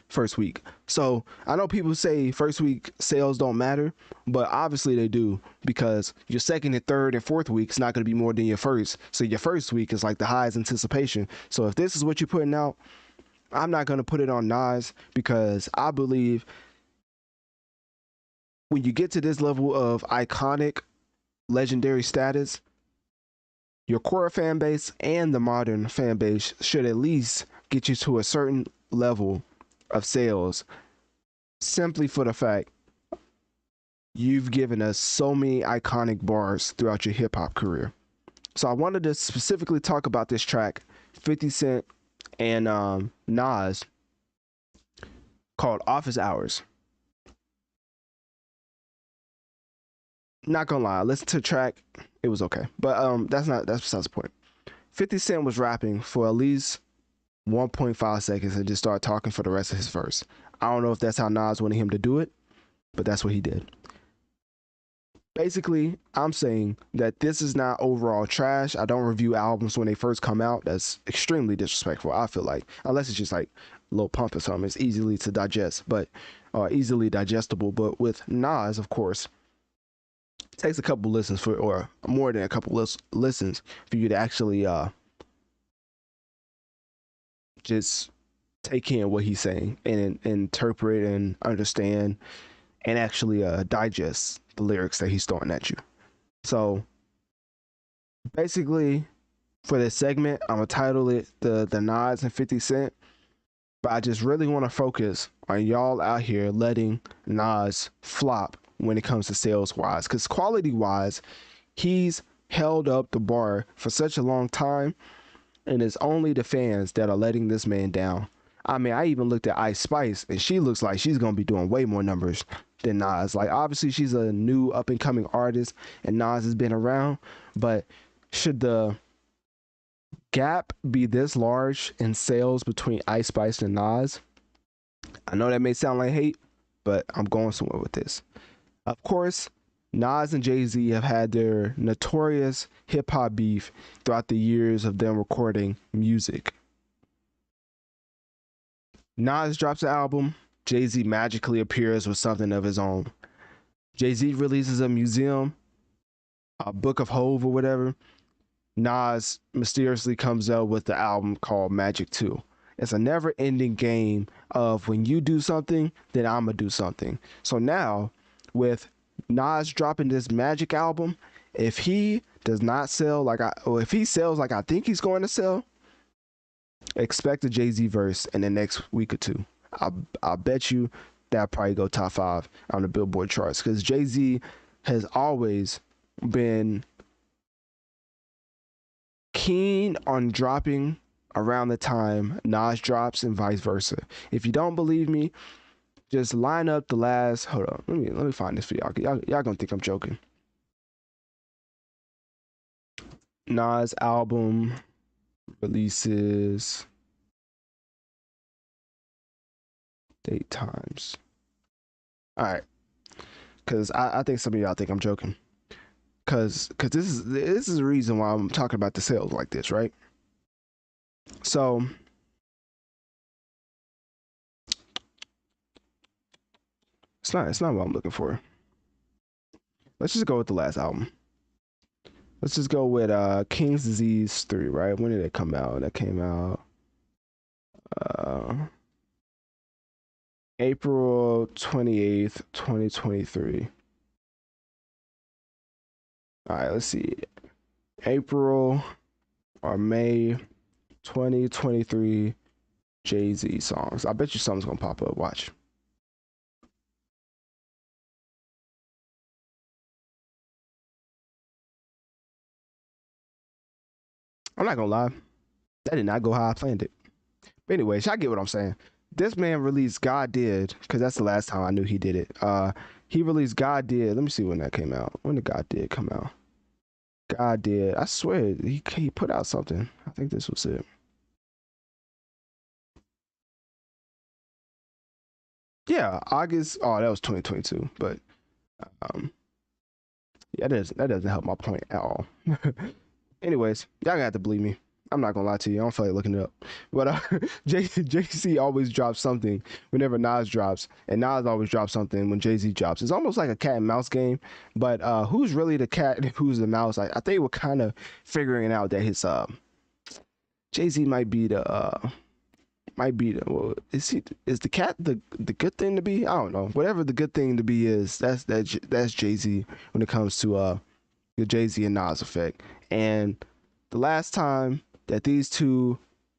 first week. So I know people say first week sales don't matter, but obviously they do, because your second and third and fourth week is not going to be more than your first. So your first week is like the highest anticipation. So if this is what you're putting out, I'm not going to put it on Nas, because I believe when you get to this level of iconic, legendary status, your core fan base and the modern fan base should at least get you to a certain level of sales, simply for the fact you've given us so many iconic bars throughout your hip hop career. So I wanted to specifically talk about this track, 50 Cent and Nas, called Office Hours. Not gonna lie, I listened to the track, it was okay, but that's besides the point. 50 Cent was rapping for at least 1.5 seconds and just started talking for the rest of his verse. I don't know if that's how Nas wanted him to do it, but that's what he did. Basically, I'm saying that this is not overall trash. I don't review albums when they first come out. That's extremely disrespectful, I feel like. Unless it's just like a little pump or something. It's easily to digest, but easily digestible. But with Nas, of course, it takes a couple listens for, or more than a couple listens for you to actually just take in what he's saying and interpret and understand and actually digest the lyrics that he's throwing at you. So basically, for this segment, I'm gonna title it the Nas and 50 Cent, but I just really want to focus on y'all out here letting Nas flop when it comes to sales wise, because quality wise, he's held up the bar for such a long time, and it's only the fans that are letting this man down. I mean, I even looked at Ice Spice, and she looks like she's gonna be doing way more numbers than Nas. Like, obviously she's a new up and coming artist, and Nas has been around, but should the gap be this large in sales between Ice Spice and Nas? I know that may sound like hate, but I'm going somewhere with this. Of course, Nas and Jay-Z have had their notorious hip-hop beef throughout the years of them recording music. Nas drops an album, Jay-Z magically appears with something of his own. Jay-Z releases a museum, a Book of Hove or whatever. Nas mysteriously comes out with the album called Magic 2. It's a never-ending game of when you do something, then I'ma do something. So now, with Nas dropping this Magic album, if he does not sell or if he sells like I think he's going to sell, expect a Jay-Z verse in the next week or two. I'll bet you that'll probably go top 5 on the Billboard charts, because Jay-Z has always been keen on dropping around the time Nas drops and vice versa. If you don't believe me, just line up the last, hold on, let me find this for y'all. Y'all gonna think I'm joking. Nas album releases, date times. All right, because I think some of y'all think I'm joking. Because this is the reason why I'm talking about the sales like this, right? So it's not what I'm looking for. Let's just go with the last album. Let's just go with King's Disease 3, right? When did it come out? That came out Uh, April 28th, 2023. All right, let's see. April or May 2023 Jay-Z songs. I bet you something's gonna pop up. Watch. I'm not gonna lie. That did not go how I planned it. But anyways, I get what I'm saying. This man released God Did, because that's the last time I knew he did it. He released God Did. Let me see when that came out. When did God Did come out? God Did. I swear he put out something. I think this was it. Yeah, August. Oh, that was 2022. But um, yeah, that doesn't help my point at all. Anyways, y'all gonna have to believe me. I'm not gonna lie to you. I don't feel like looking it up. But JC always drops something whenever Nas drops, and Nas always drops something when Jay Z drops. It's almost like a cat and mouse game. But who's really the cat and who's the mouse? I think we're kind of figuring out that his Jay Z might be the well, is the cat the good thing to be? I don't know. Whatever the good thing to be is, that's Jay Z when it comes to the Jay Z and Nas effect. And the last time that these two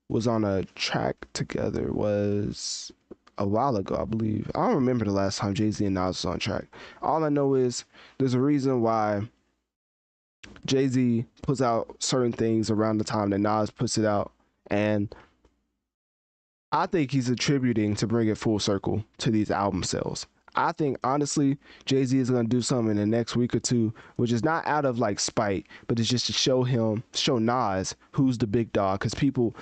was on a track together was a while ago, I believe. I don't remember the last time Jay Z and Nas was on track. All I know is there's a reason why Jay Z puts out certain things around the time that Nas puts it out, and I think he's attributing to bring it full circle to these album sales. I think honestly, Jay Z is gonna do something in the next week or two, which is not out of like spite, but it's just to show Nas who's the big dog. Because people,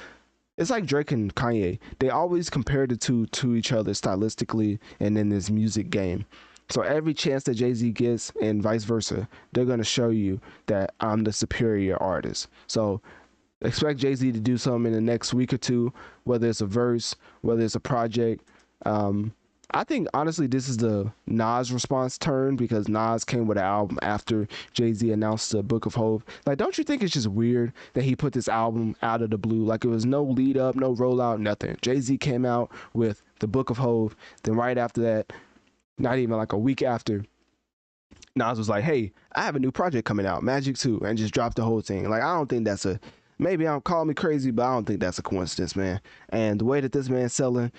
it's like Drake and Kanye. They always compare the two to each other stylistically and in this music game. So every chance that Jay Z gets, and vice versa, they're gonna show you that I'm the superior artist. So expect Jay Z to do something in the next week or two, whether it's a verse, whether it's a project. I think honestly this is the Nas response turn, because Nas came with an album after Jay Z announced the Book of Hope. Like, don't you think it's just weird that he put this album out of the blue? Like, it was no lead up, no rollout, nothing. Jay Z came out with the Book of Hope, then right after that, not even like a week after, Nas was like, "Hey, I have a new project coming out, Magic 2," and just dropped the whole thing. Like, I don't think that's a, maybe I'm calling me crazy, but I don't think that's a coincidence, man. And the way that this man's selling,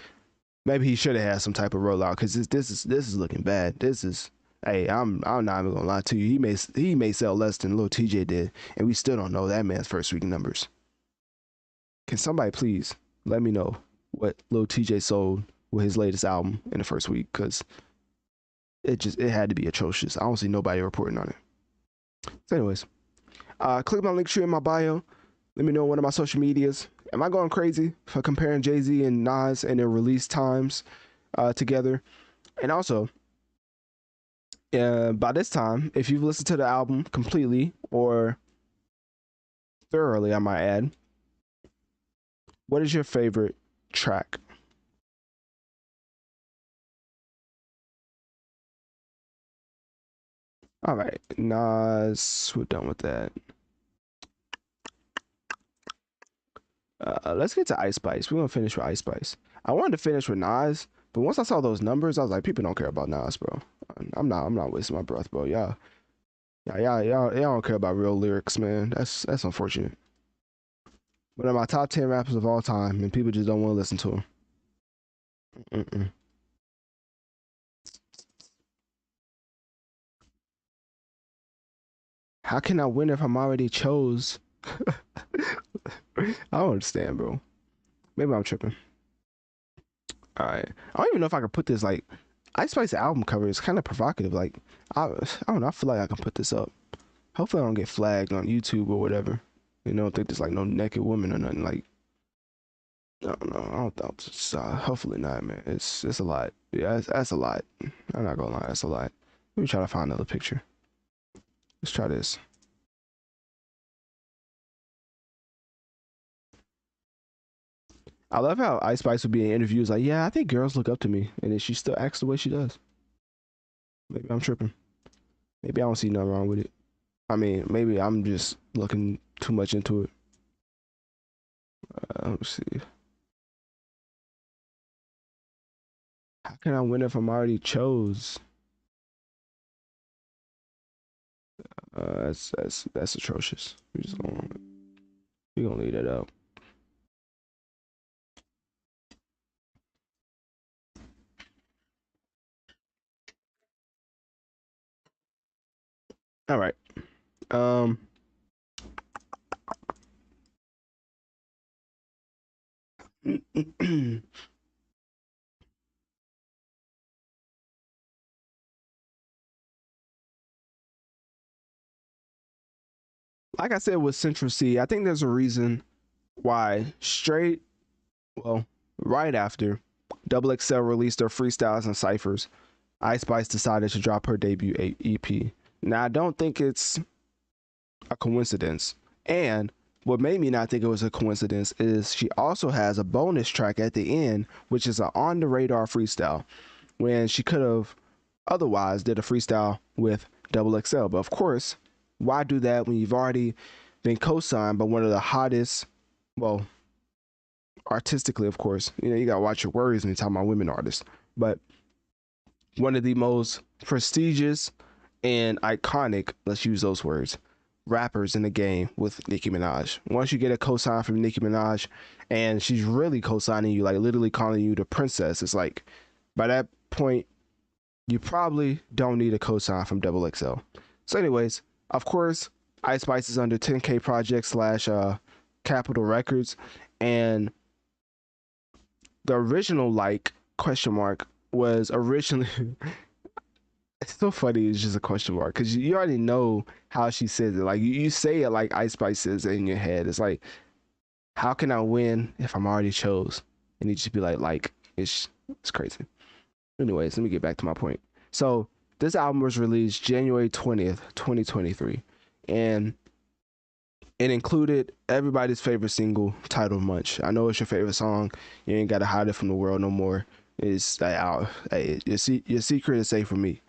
maybe he should have had some type of rollout, because this is looking bad. This is, hey, I'm not even gonna lie to you. He may sell less than Lil TJ did, and we still don't know that man's first week numbers. Can somebody please let me know what Lil TJ sold with his latest album in the first week? Because it had to be atrocious. I don't see nobody reporting on it. So anyways, click my link tree in my bio. Let me know one of my social medias. Am I going crazy for comparing Jay Z and Nas and their release times together? And also, by this time, if you've listened to the album completely or thoroughly, I might add, what is your favorite track? All right, Nas, we're done with that. Let's get to Ice Spice. We're gonna finish with Ice Spice. I wanted to finish with Nas, but once I saw those numbers, I was like, people don't care about Nas, bro. I'm not wasting my breath, bro. Y'all don't care about real lyrics, man. That's unfortunate. One of my top 10 rappers of all time, and people just don't want to listen to him. Mm-mm. How can I win if I'm already chose? I don't understand, bro. Maybe I'm tripping. All right. I don't even know if I can put this, like, Ice Spice album cover is kind of provocative. Like, I don't know. I feel like I can put this up. Hopefully, I don't get flagged on YouTube or whatever. You know, think there's like no naked woman or nothing. Like, I don't know. I don't think. Hopefully not, man. It's a lot. Yeah, that's a lot. I'm not gonna lie. That's a lot. Let me try to find another picture. Let's try this. I love how Ice Spice would be in interviews like, yeah, I think girls look up to me, and then she still acts the way she does. Maybe I'm tripping. Maybe I don't see nothing wrong with it. I mean, maybe I'm just looking too much into it. Let's see. How can I win if I'm already chose? That's atrocious. We gonna leave that out. All right. Um. Like I said with Central C, I think there's a reason why well, right after Double XL released their freestyles and ciphers, Ice Spice decided to drop her debut EP. Now I don't think it's a coincidence. And what made me not think it was a coincidence is she also has a bonus track at the end, which is an on the radar freestyle, when she could have otherwise did a freestyle with Double XL. But of course, why do that when you've already been co-signed by one of the hottest, well, artistically, of course, you gotta watch your words when you're talking about women artists, but one of the most prestigious and iconic, let's use those words, rappers in the game with Nicki Minaj. Once you get a cosign from Nicki Minaj and she's really co-signing you, like literally calling you the princess, it's like by that point you probably don't need a cosign from Double XL. So anyways, of course, Ice Spice is under 10K Project slash Capitol Records, and the original like question mark was originally it's so funny. It's just a question mark because you already know how she says it. Like you say it like Ice Spice says it in your head. It's like, how can I win if I'm already chose? And you just be like it's crazy. Anyways, let me get back to my point. So this album was released January 20th, 2023, and it included everybody's favorite single titled Munch. I know it's your favorite song. You ain't gotta hide it from the world no more. It's hey, your secret is safe from me.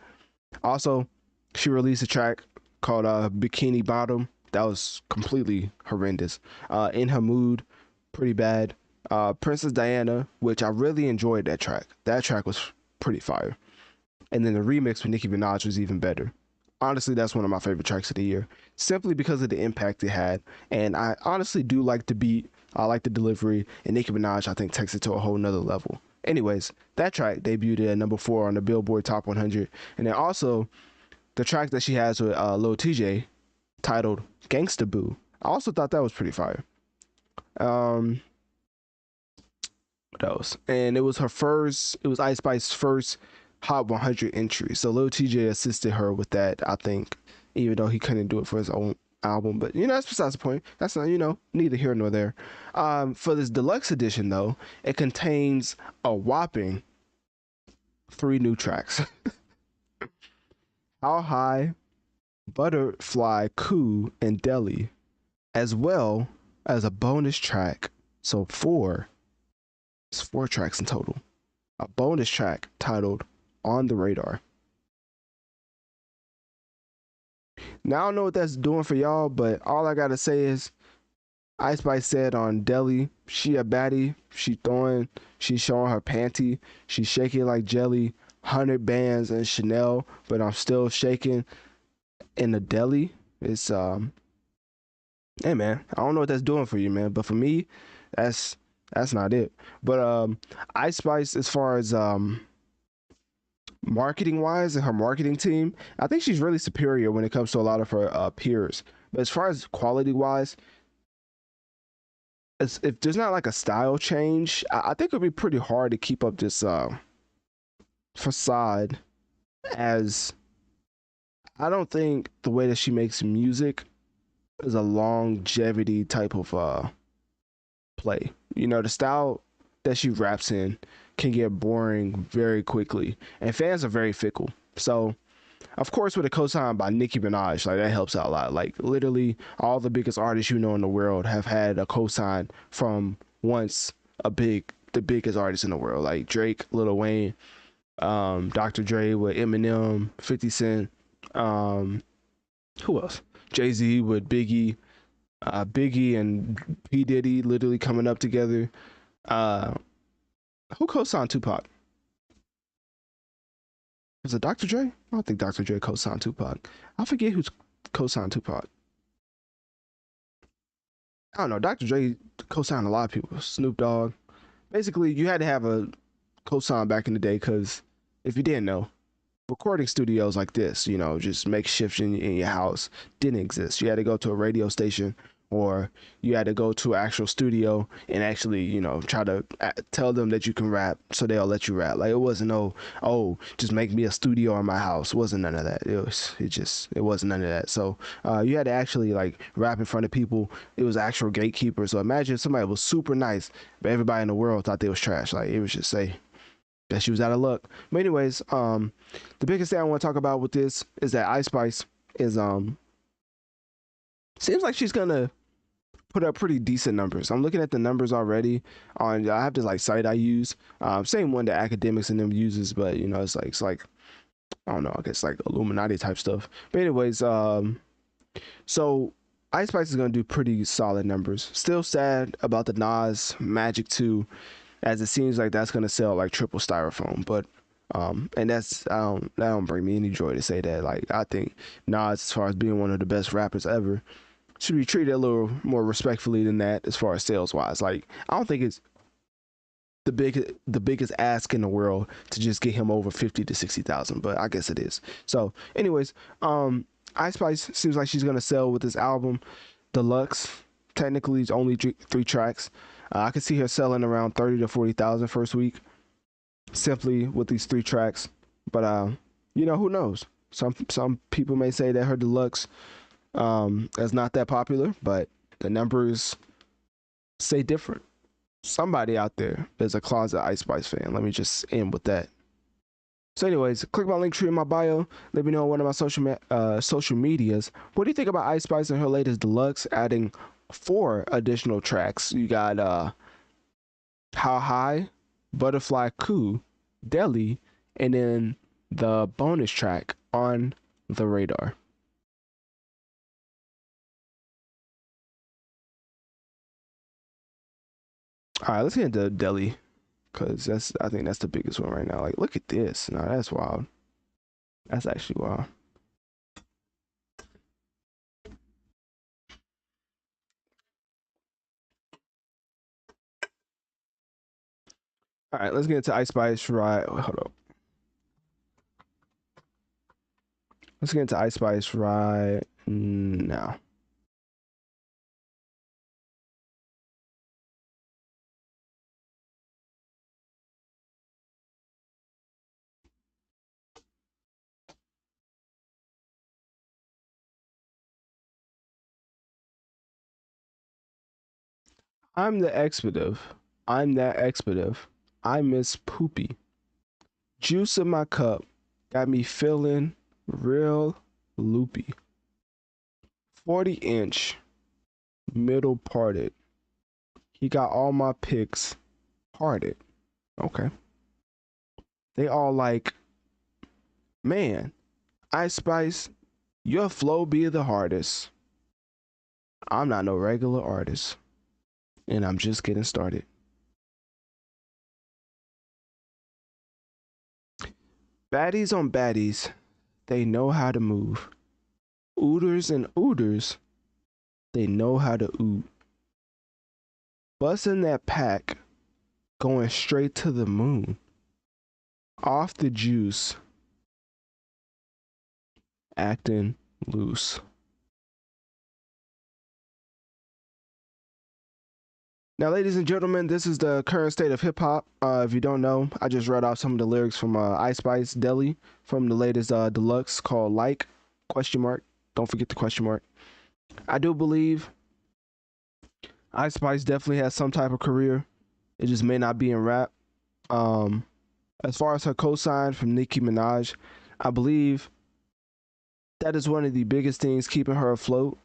Also, she released a track called Bikini Bottom. That was completely horrendous. In Her Mood, pretty bad. Princess Diana, which I really enjoyed that track. That track was pretty fire. And then the remix with Nicki Minaj was even better. Honestly, that's one of my favorite tracks of the year, simply because of the impact it had. And I honestly do like the beat. I like the delivery. And Nicki Minaj, I think, takes it to a whole nother level. Anyways, that track debuted at number 4 on the Billboard Top 100. And then also the track that she has with Lil TJ titled Gangsta Boo. I also thought that was pretty fire. What else? And it was Ice Spice's first Hot 100 entry. So Lil TJ assisted her with that, I think, even though he couldn't do it for his own album. But that's besides the point. That's not neither here nor there. For this deluxe edition though, it contains a whopping 3 new tracks. How High, Butterfly, Coup, and Deli, as well as a bonus track. So it's 4 tracks in total. A bonus track titled On the Radar. Now I don't know what that's doing for y'all, but all I gotta say is Ice Spice said on Deli, she a baddie, she's showing her panty, she's shaking like jelly, 100 bands and Chanel, but I'm still shaking in the deli. It's hey man, I don't know what that's doing for you, man, but for me, that's not it. But Ice Spice, as far as marketing wise and her marketing team, I think she's really superior when it comes to a lot of her peers. But as far as quality wise, if there's not like a style change, I think it'd be pretty hard to keep up this facade. As I don't think the way that she makes music is a longevity type of play. The style that she raps in can get boring very quickly, and fans are very fickle. So, of course, with a cosign by Nicki Minaj, like that helps out a lot. Like literally, all the biggest artists in the world have had a cosign from once the biggest artist in the world, like Drake, Lil Wayne, Dr. Dre with Eminem, 50 Cent, who else? Jay-Z with Biggie and P Diddy literally coming up together. Who co-signed Tupac? Was it Dr. Dre? I don't think Dr. Dre co-signed Tupac. I forget who's co-signed Tupac. I don't know. Dr. Dre co-signed a lot of people. Snoop Dogg. Basically, you had to have a co-sign back in the day because if you didn't know, recording studios like this, you know, just makeshift in your house, didn't exist. You had to go to a radio station or you had to go to an actual studio and actually, you know, try to tell them that you can rap so they'll let you rap. Like it wasn't no, oh, just make me a studio in my house. It wasn't none of that. It wasn't none of that. So you had to actually like rap in front of people. It was actual gatekeeper. So imagine somebody was super nice, but everybody in the world thought they was trash. Like it was just say that she was out of luck. But anyways, the biggest thing I want to talk about with this is that Ice Spice is seems like she's gonna put up pretty decent numbers. I'm looking at the numbers already on. I have this like site I use, same one that academics and them uses, but you know it's like I don't know. I guess like Illuminati type stuff. But anyways, so Ice Spice is gonna do pretty solid numbers. Still sad about the Nas Magic 2, as it seems like that's gonna sell like triple styrofoam. But and that don't bring me any joy to say that. Like I think Nas, as far as being one of the best rappers ever, should be treated a little more respectfully than that as far as sales wise. Like I don't think it's the biggest ask in the world to just get him over 50 to 60,000, but I guess it is. So, anyways, Ice Spice seems like she's gonna sell with this album, Deluxe. Technically, it's only three tracks. I could see her selling around 30 to 40,000 first week, simply with these three tracks. But you know, who knows? Some people may say that her Deluxe is not that popular, but the numbers say different. Somebody out there is a closet Ice Spice fan. Let me just end with that. So, anyways, click my link tree in my bio. Let me know on one of my social medias. What do you think about Ice Spice and her latest Deluxe, adding 4 additional tracks? You got How High, Butterfly Coup, Deli, and then the bonus track On the Radar. All right, let's get into Deli, because I think that's the biggest one right now. Like, look at this. No, that's wild. That's actually wild. All right, let's get into Ice Spice right. Hold up. Let's get into Ice Spice right now. I'm the expletive. I'm that expletive. I miss poopy. Juice in my cup got me feeling real loopy. 40-inch, middle parted. He got all my picks parted. Okay. They all like, man, Ice Spice, your flow be the hardest. I'm not no regular artist, and I'm just getting started. Baddies on baddies, they know how to move. Ooters and ooters, they know how to oot. Busting that pack, going straight to the moon. Off the juice, acting loose. Now, ladies and gentlemen, this is the current state of hip hop. If you don't know, I just read off some of the lyrics from Ice Spice Deli from the latest Deluxe called Like, question mark. Don't forget the question mark. I do believe Ice Spice definitely has some type of career. It just may not be in rap. As far as her co-sign from Nicki Minaj, I believe that is one of the biggest things keeping her afloat.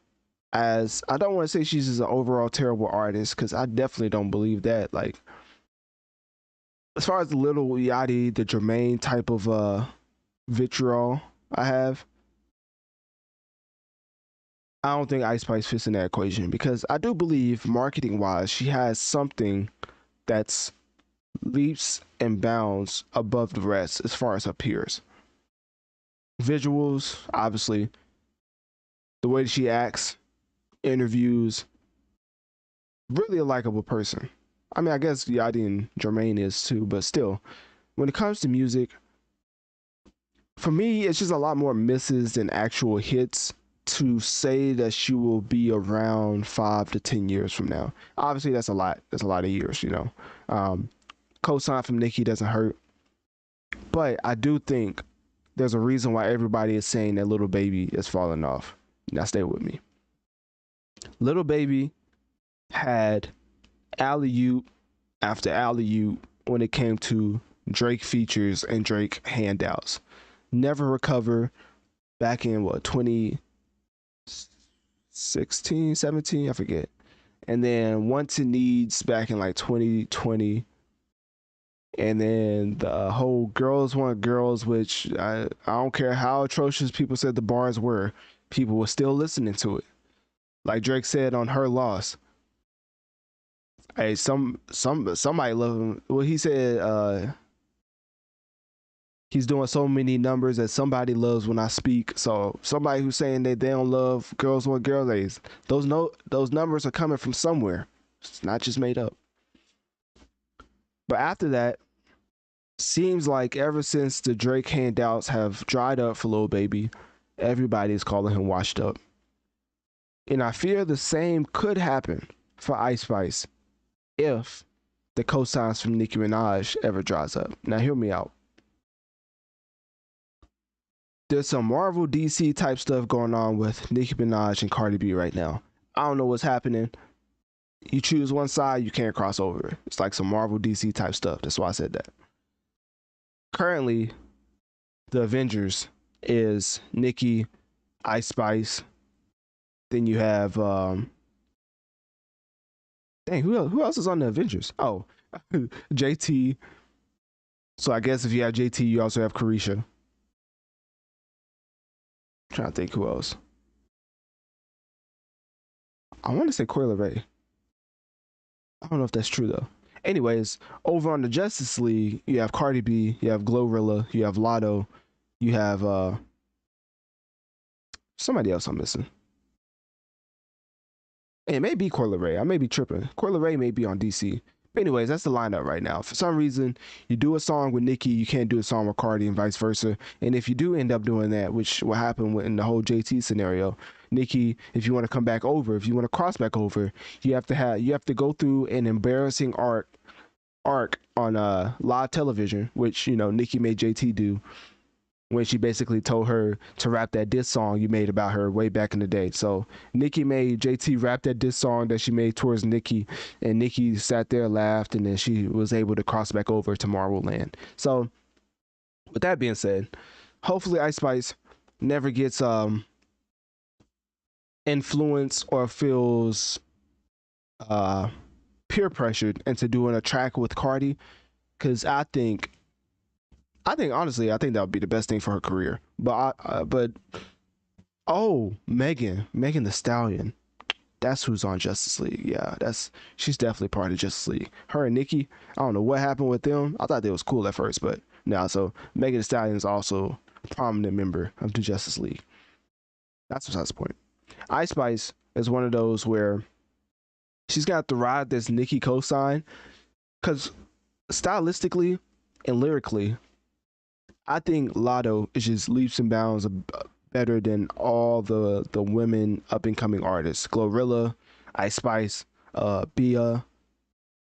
As I don't want to say she's just an overall terrible artist, because I definitely don't believe that. Like, as far as the Little Yachty, the Jermaine type of vitriol I have, I don't think Ice Spice fits in that equation, because I do believe marketing wise she has something that's leaps and bounds above the rest as far as her peers. Visuals, obviously, the way that she acts, interviews, really a likable person. I mean, I guess Yadi and Jermaine is too, but still, when it comes to music, for me, it's just a lot more misses than actual hits to say that she will be around 5 to 10 years from now. Obviously, that's a lot. That's a lot of years, you know. Um, Co-sign from Nicki doesn't hurt, but I do think there's a reason why everybody is saying that Little Baby is falling off. Now, stay with me. Little Baby had alley oop after alley oop when it came to Drake features and Drake handouts. Never recover back in what, 2016, 17, I forget. And then Wants and Needs back in like 2020. And then the whole Girls Want Girls, which I don't care how atrocious people said the bars were, people were still listening to it. Like Drake said on Her Loss, hey, somebody love him. Well, he said he's doing so many numbers that somebody loves when I speak. So somebody who's saying that they don't love Girls Want Girls, those numbers are coming from somewhere. It's not just made up. But after that, seems like ever since the Drake handouts have dried up for Lil Baby, everybody's calling him washed up. And I fear the same could happen for Ice Spice if the cosigns from Nicki Minaj ever dries up. Now hear me out. There's some Marvel DC type stuff going on with Nicki Minaj and Cardi B right now. I don't know what's happening. You choose one side, you can't cross over. It's like some Marvel DC type stuff. That's why I said that. Currently, the Avengers is Nicki, Ice Spice. Then you have dang, who else is on the Avengers? Oh, JT. So I guess if you have JT, you also have Carisha. I'm trying to think who else. I want to say Coi Leray. I don't know if that's true though. Anyways, over on the Justice League, you have Cardi B, you have Glorilla, you have Lotto, you have somebody else I'm missing. It may be Coi Leray. I may be tripping. Coi Leray may be on DC. But anyways, that's the lineup right now. For some reason, you do a song with Nicki, you can't do a song with Cardi, and vice versa. And if you do end up doing that, which will happen in the whole JT scenario, Nicki, if you want to come back over, if you want to cross back over, you have to go through an embarrassing arc on live television, which Nicki made JT do when she basically told her to rap that diss song you made about her way back in the day. So Nicki made JT rap that diss song that she made towards Nicki, and Nicki sat there, laughed, and then she was able to cross back over to Marvel Land. So with that being said, hopefully Ice Spice never gets influenced or feels peer pressured into doing a track with Cardi, because honestly, I think that would be the best thing for her career. But Megan Thee Stallion, that's who's on Justice League. Yeah, she's definitely part of Justice League. Her and Nicki, I don't know what happened with them. I thought they was cool at first, but no. So Megan Thee Stallion is also a prominent member of the Justice League. That's besides the point. Ice Spice is one of those where she's got to ride this Nicki cosign, because stylistically and lyrically, I think Lotto is just leaps and bounds better than all the women up and coming artists. Glorilla, Ice Spice, Bia,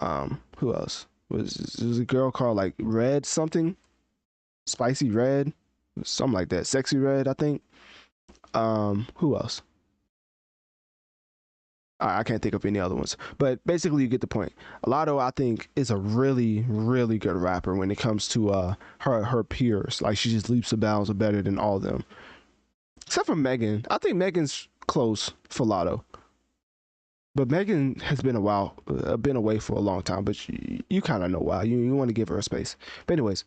who else? Was a girl called like Red something? Spicy Red? Something like that. Sexy Red, I think. Who else? I can't think of any other ones, but basically you get the point. Lotto, I think, is a really, really good rapper when it comes to her peers. Like, she just leaps and bounds better than all of them, except for Megan. I think Megan's close for Lotto, but Megan has been been away for a long time. But you kind of know why. You want to give her a space. But anyways,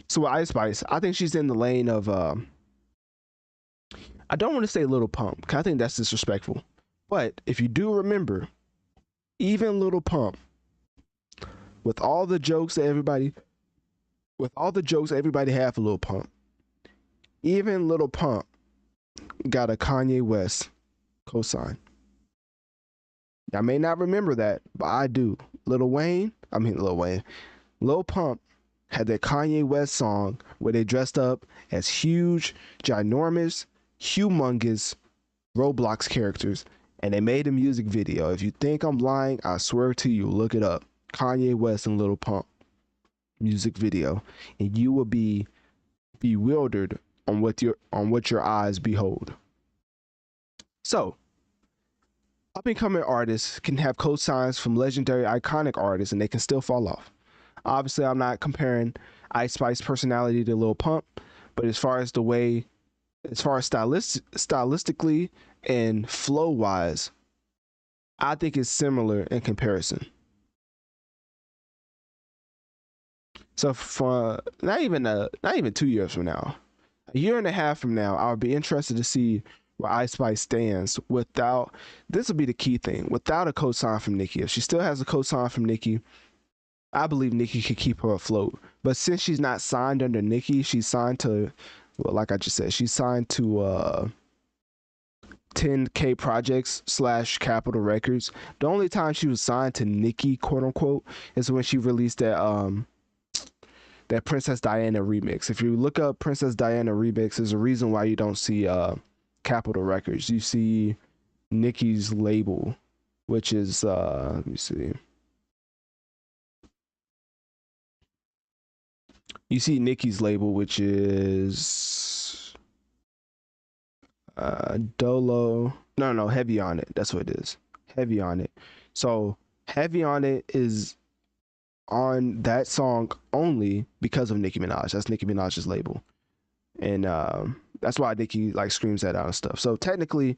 so with Ice Spice, I think she's in the lane of I don't want to say Little Pump, because I think that's disrespectful. But if you do remember, even Little Pump, with all the jokes that everybody had for Little Pump, Even Little Pump got a Kanye West cosign. I may not remember that, but I do. Lil Wayne, Lil Pump had that Kanye West song where they dressed up as huge, ginormous, humongous Roblox characters, and they made a music video. If you think I'm lying, I swear to you, look it up. Kanye West and Lil Pump music video, and you will be bewildered on what your eyes behold. So, up and coming artists can have cosigns from legendary iconic artists and they can still fall off. Obviously, I'm not comparing Ice Spice personality to Lil Pump, but as far as stylistically and flow wise, I think it's similar in comparison. So for not even 2 years from now, a year and a half from now, I would be interested to see where Ice Spice stands without. This will be the key thing. Without a cosign from Nicki, if she still has a cosign from Nicki, I believe Nicki could keep her afloat. But since she's not signed under Nicki, she's signed to, well, like I just said, she's signed to 10K Projects / Capitol Records. The only time she was signed to Nicki, quote unquote, is when she released that Princess Diana remix. If you look up Princess Diana remix, there's a reason why you don't see Capitol Records. You see Nicki's label, which is let me see. You see Nicki's label, which is Dolo. No, Heavy on It. That's what it is. Heavy on It. So Heavy on It is on that song only because of Nicki Minaj. That's Nicki Minaj's label, and that's why Nicki like screams that out and stuff. So technically,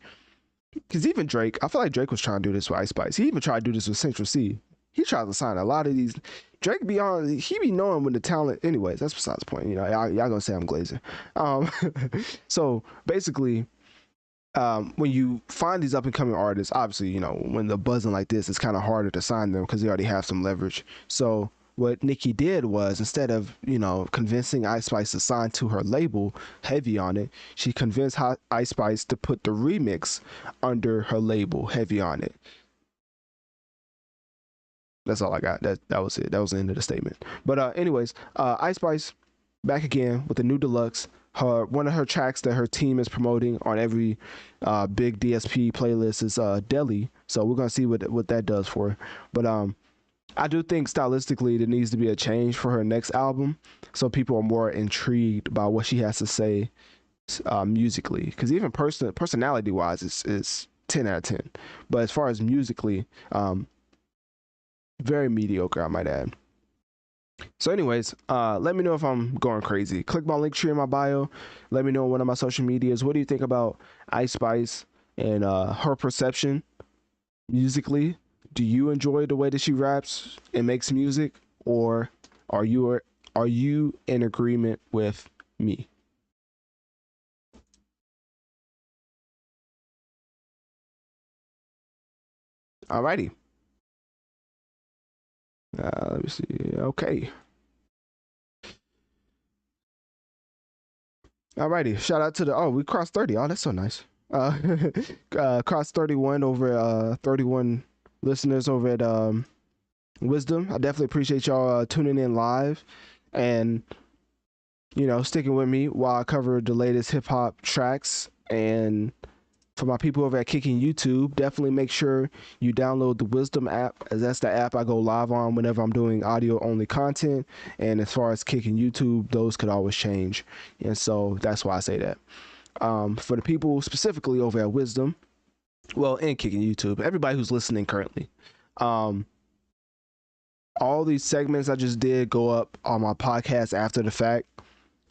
because even Drake, I feel like Drake was trying to do this with Ice Spice. He even tried to do this with Central C. He tries to sign a lot of these. Drake be on. He be knowing when the talent. Anyways, that's besides the point. You know, y'all gonna say I'm glazing. So basically, when you find these up and coming artists, obviously, you know, when they're buzzing like this, it's kind of harder to sign them because they already have some leverage. So what Nicki did was, instead of, you know, convincing Ice Spice to sign to her label, Heavy on It, she convinced Ice Spice to put the remix under her label, Heavy on It. That's all I got. That was it. That was the end of the statement. But anyways, Ice Spice back again with the new deluxe. One of her tracks that her team is promoting on every big DSP playlist is Deli. So we're gonna see what that does for her. But I do think stylistically there needs to be a change for her next album, so people are more intrigued by what she has to say musically. Because even personality wise, it's 10 out of 10. But as far as musically, very mediocre, I might add. So anyways, let me know if I'm going crazy. Click my link tree in my bio. Let me know on one of my social medias. What do you think about Ice Spice and her perception musically? Do you enjoy the way that she raps and makes music, or are you in agreement with me? Alrighty. Let me see. Okay. Alrighty. Shout out to we crossed 30. Oh, that's so nice. Crossed 31 over 31 listeners over at Wisdom. I definitely appreciate y'all tuning in live and, you know, sticking with me while I cover the latest hip hop tracks. And for my people over at Kicking YouTube, definitely make sure you download the Wisdom app, as that's the app I go live on whenever I'm doing audio only content. And as far as Kicking YouTube, those could always change, and so that's why I say that. For the people specifically over at Wisdom, well, and Kicking YouTube, everybody who's listening currently, all these segments I just did go up on my podcast after the fact.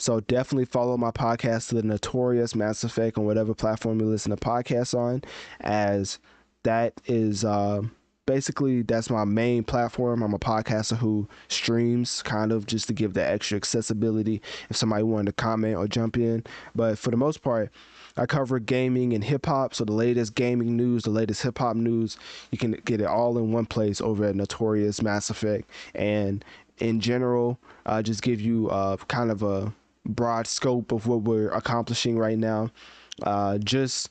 So definitely follow my podcast, The Notorious Mass Effect, on whatever platform you listen to podcasts on, as that is basically that's my main platform. I'm a podcaster who streams, kind of just to give that extra accessibility if somebody wanted to comment or jump in. But for the most part, I cover gaming and hip hop. So the latest gaming news, the latest hip hop news, you can get it all in one place over at Notorious Mass Effect. And in general, just give you kind of a broad scope of what we're accomplishing right now. Just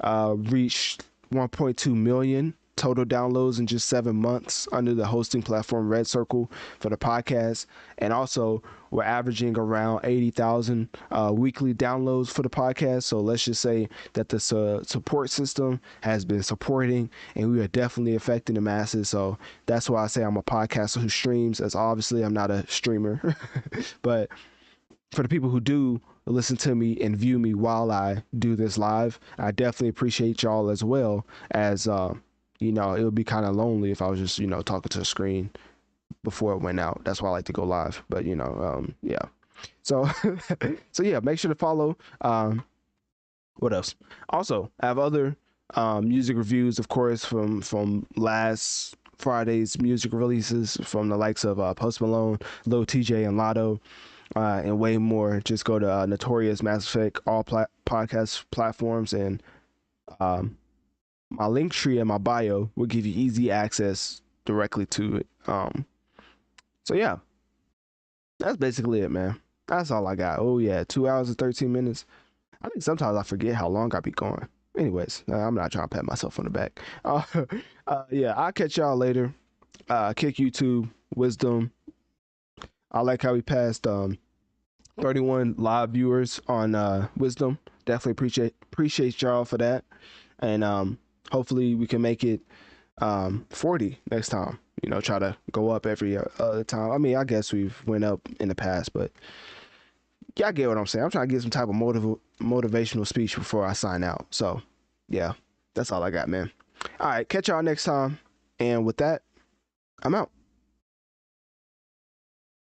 reached 1.2 million total downloads in just 7 months under the hosting platform Red Circle for the podcast. And also, we're averaging around 80,000 weekly downloads for the podcast. So let's just say that the support system has been supporting, and we are definitely affecting the masses. So that's why I say I'm a podcaster who streams, as obviously I'm not a streamer. But for the people who do listen to me and view me while I do this live, I definitely appreciate y'all, as well as it would be kind of lonely if I was just talking to a screen before it went out. That's why I like to go live. But yeah. So so yeah, make sure to follow. What else? Also, I have other music reviews, of course, from last Friday's music releases from the likes of Post Malone, Lil TJ, and Lotto. And way more. Just go to Notorious, Mass Effect, all podcast platforms, and my link tree in my bio will give you easy access directly to it. So yeah, that's basically it, man. That's all I got. Oh yeah, 2 hours and 13 minutes. I think sometimes I forget how long I be going. Anyways, I'm not trying to pat myself on the back. Yeah, I'll catch y'all later. Kick YouTube, Wisdom. I like how we passed 31 live viewers on Wisdom. Definitely appreciate y'all for that. And hopefully we can make it 40 next time. Try to go up every other time. I mean, I guess we've went up in the past, but y'all get what I'm saying. I'm trying to get some type of motivational speech before I sign out. So yeah, that's all I got, man. All right, catch y'all next time. And with that, I'm out.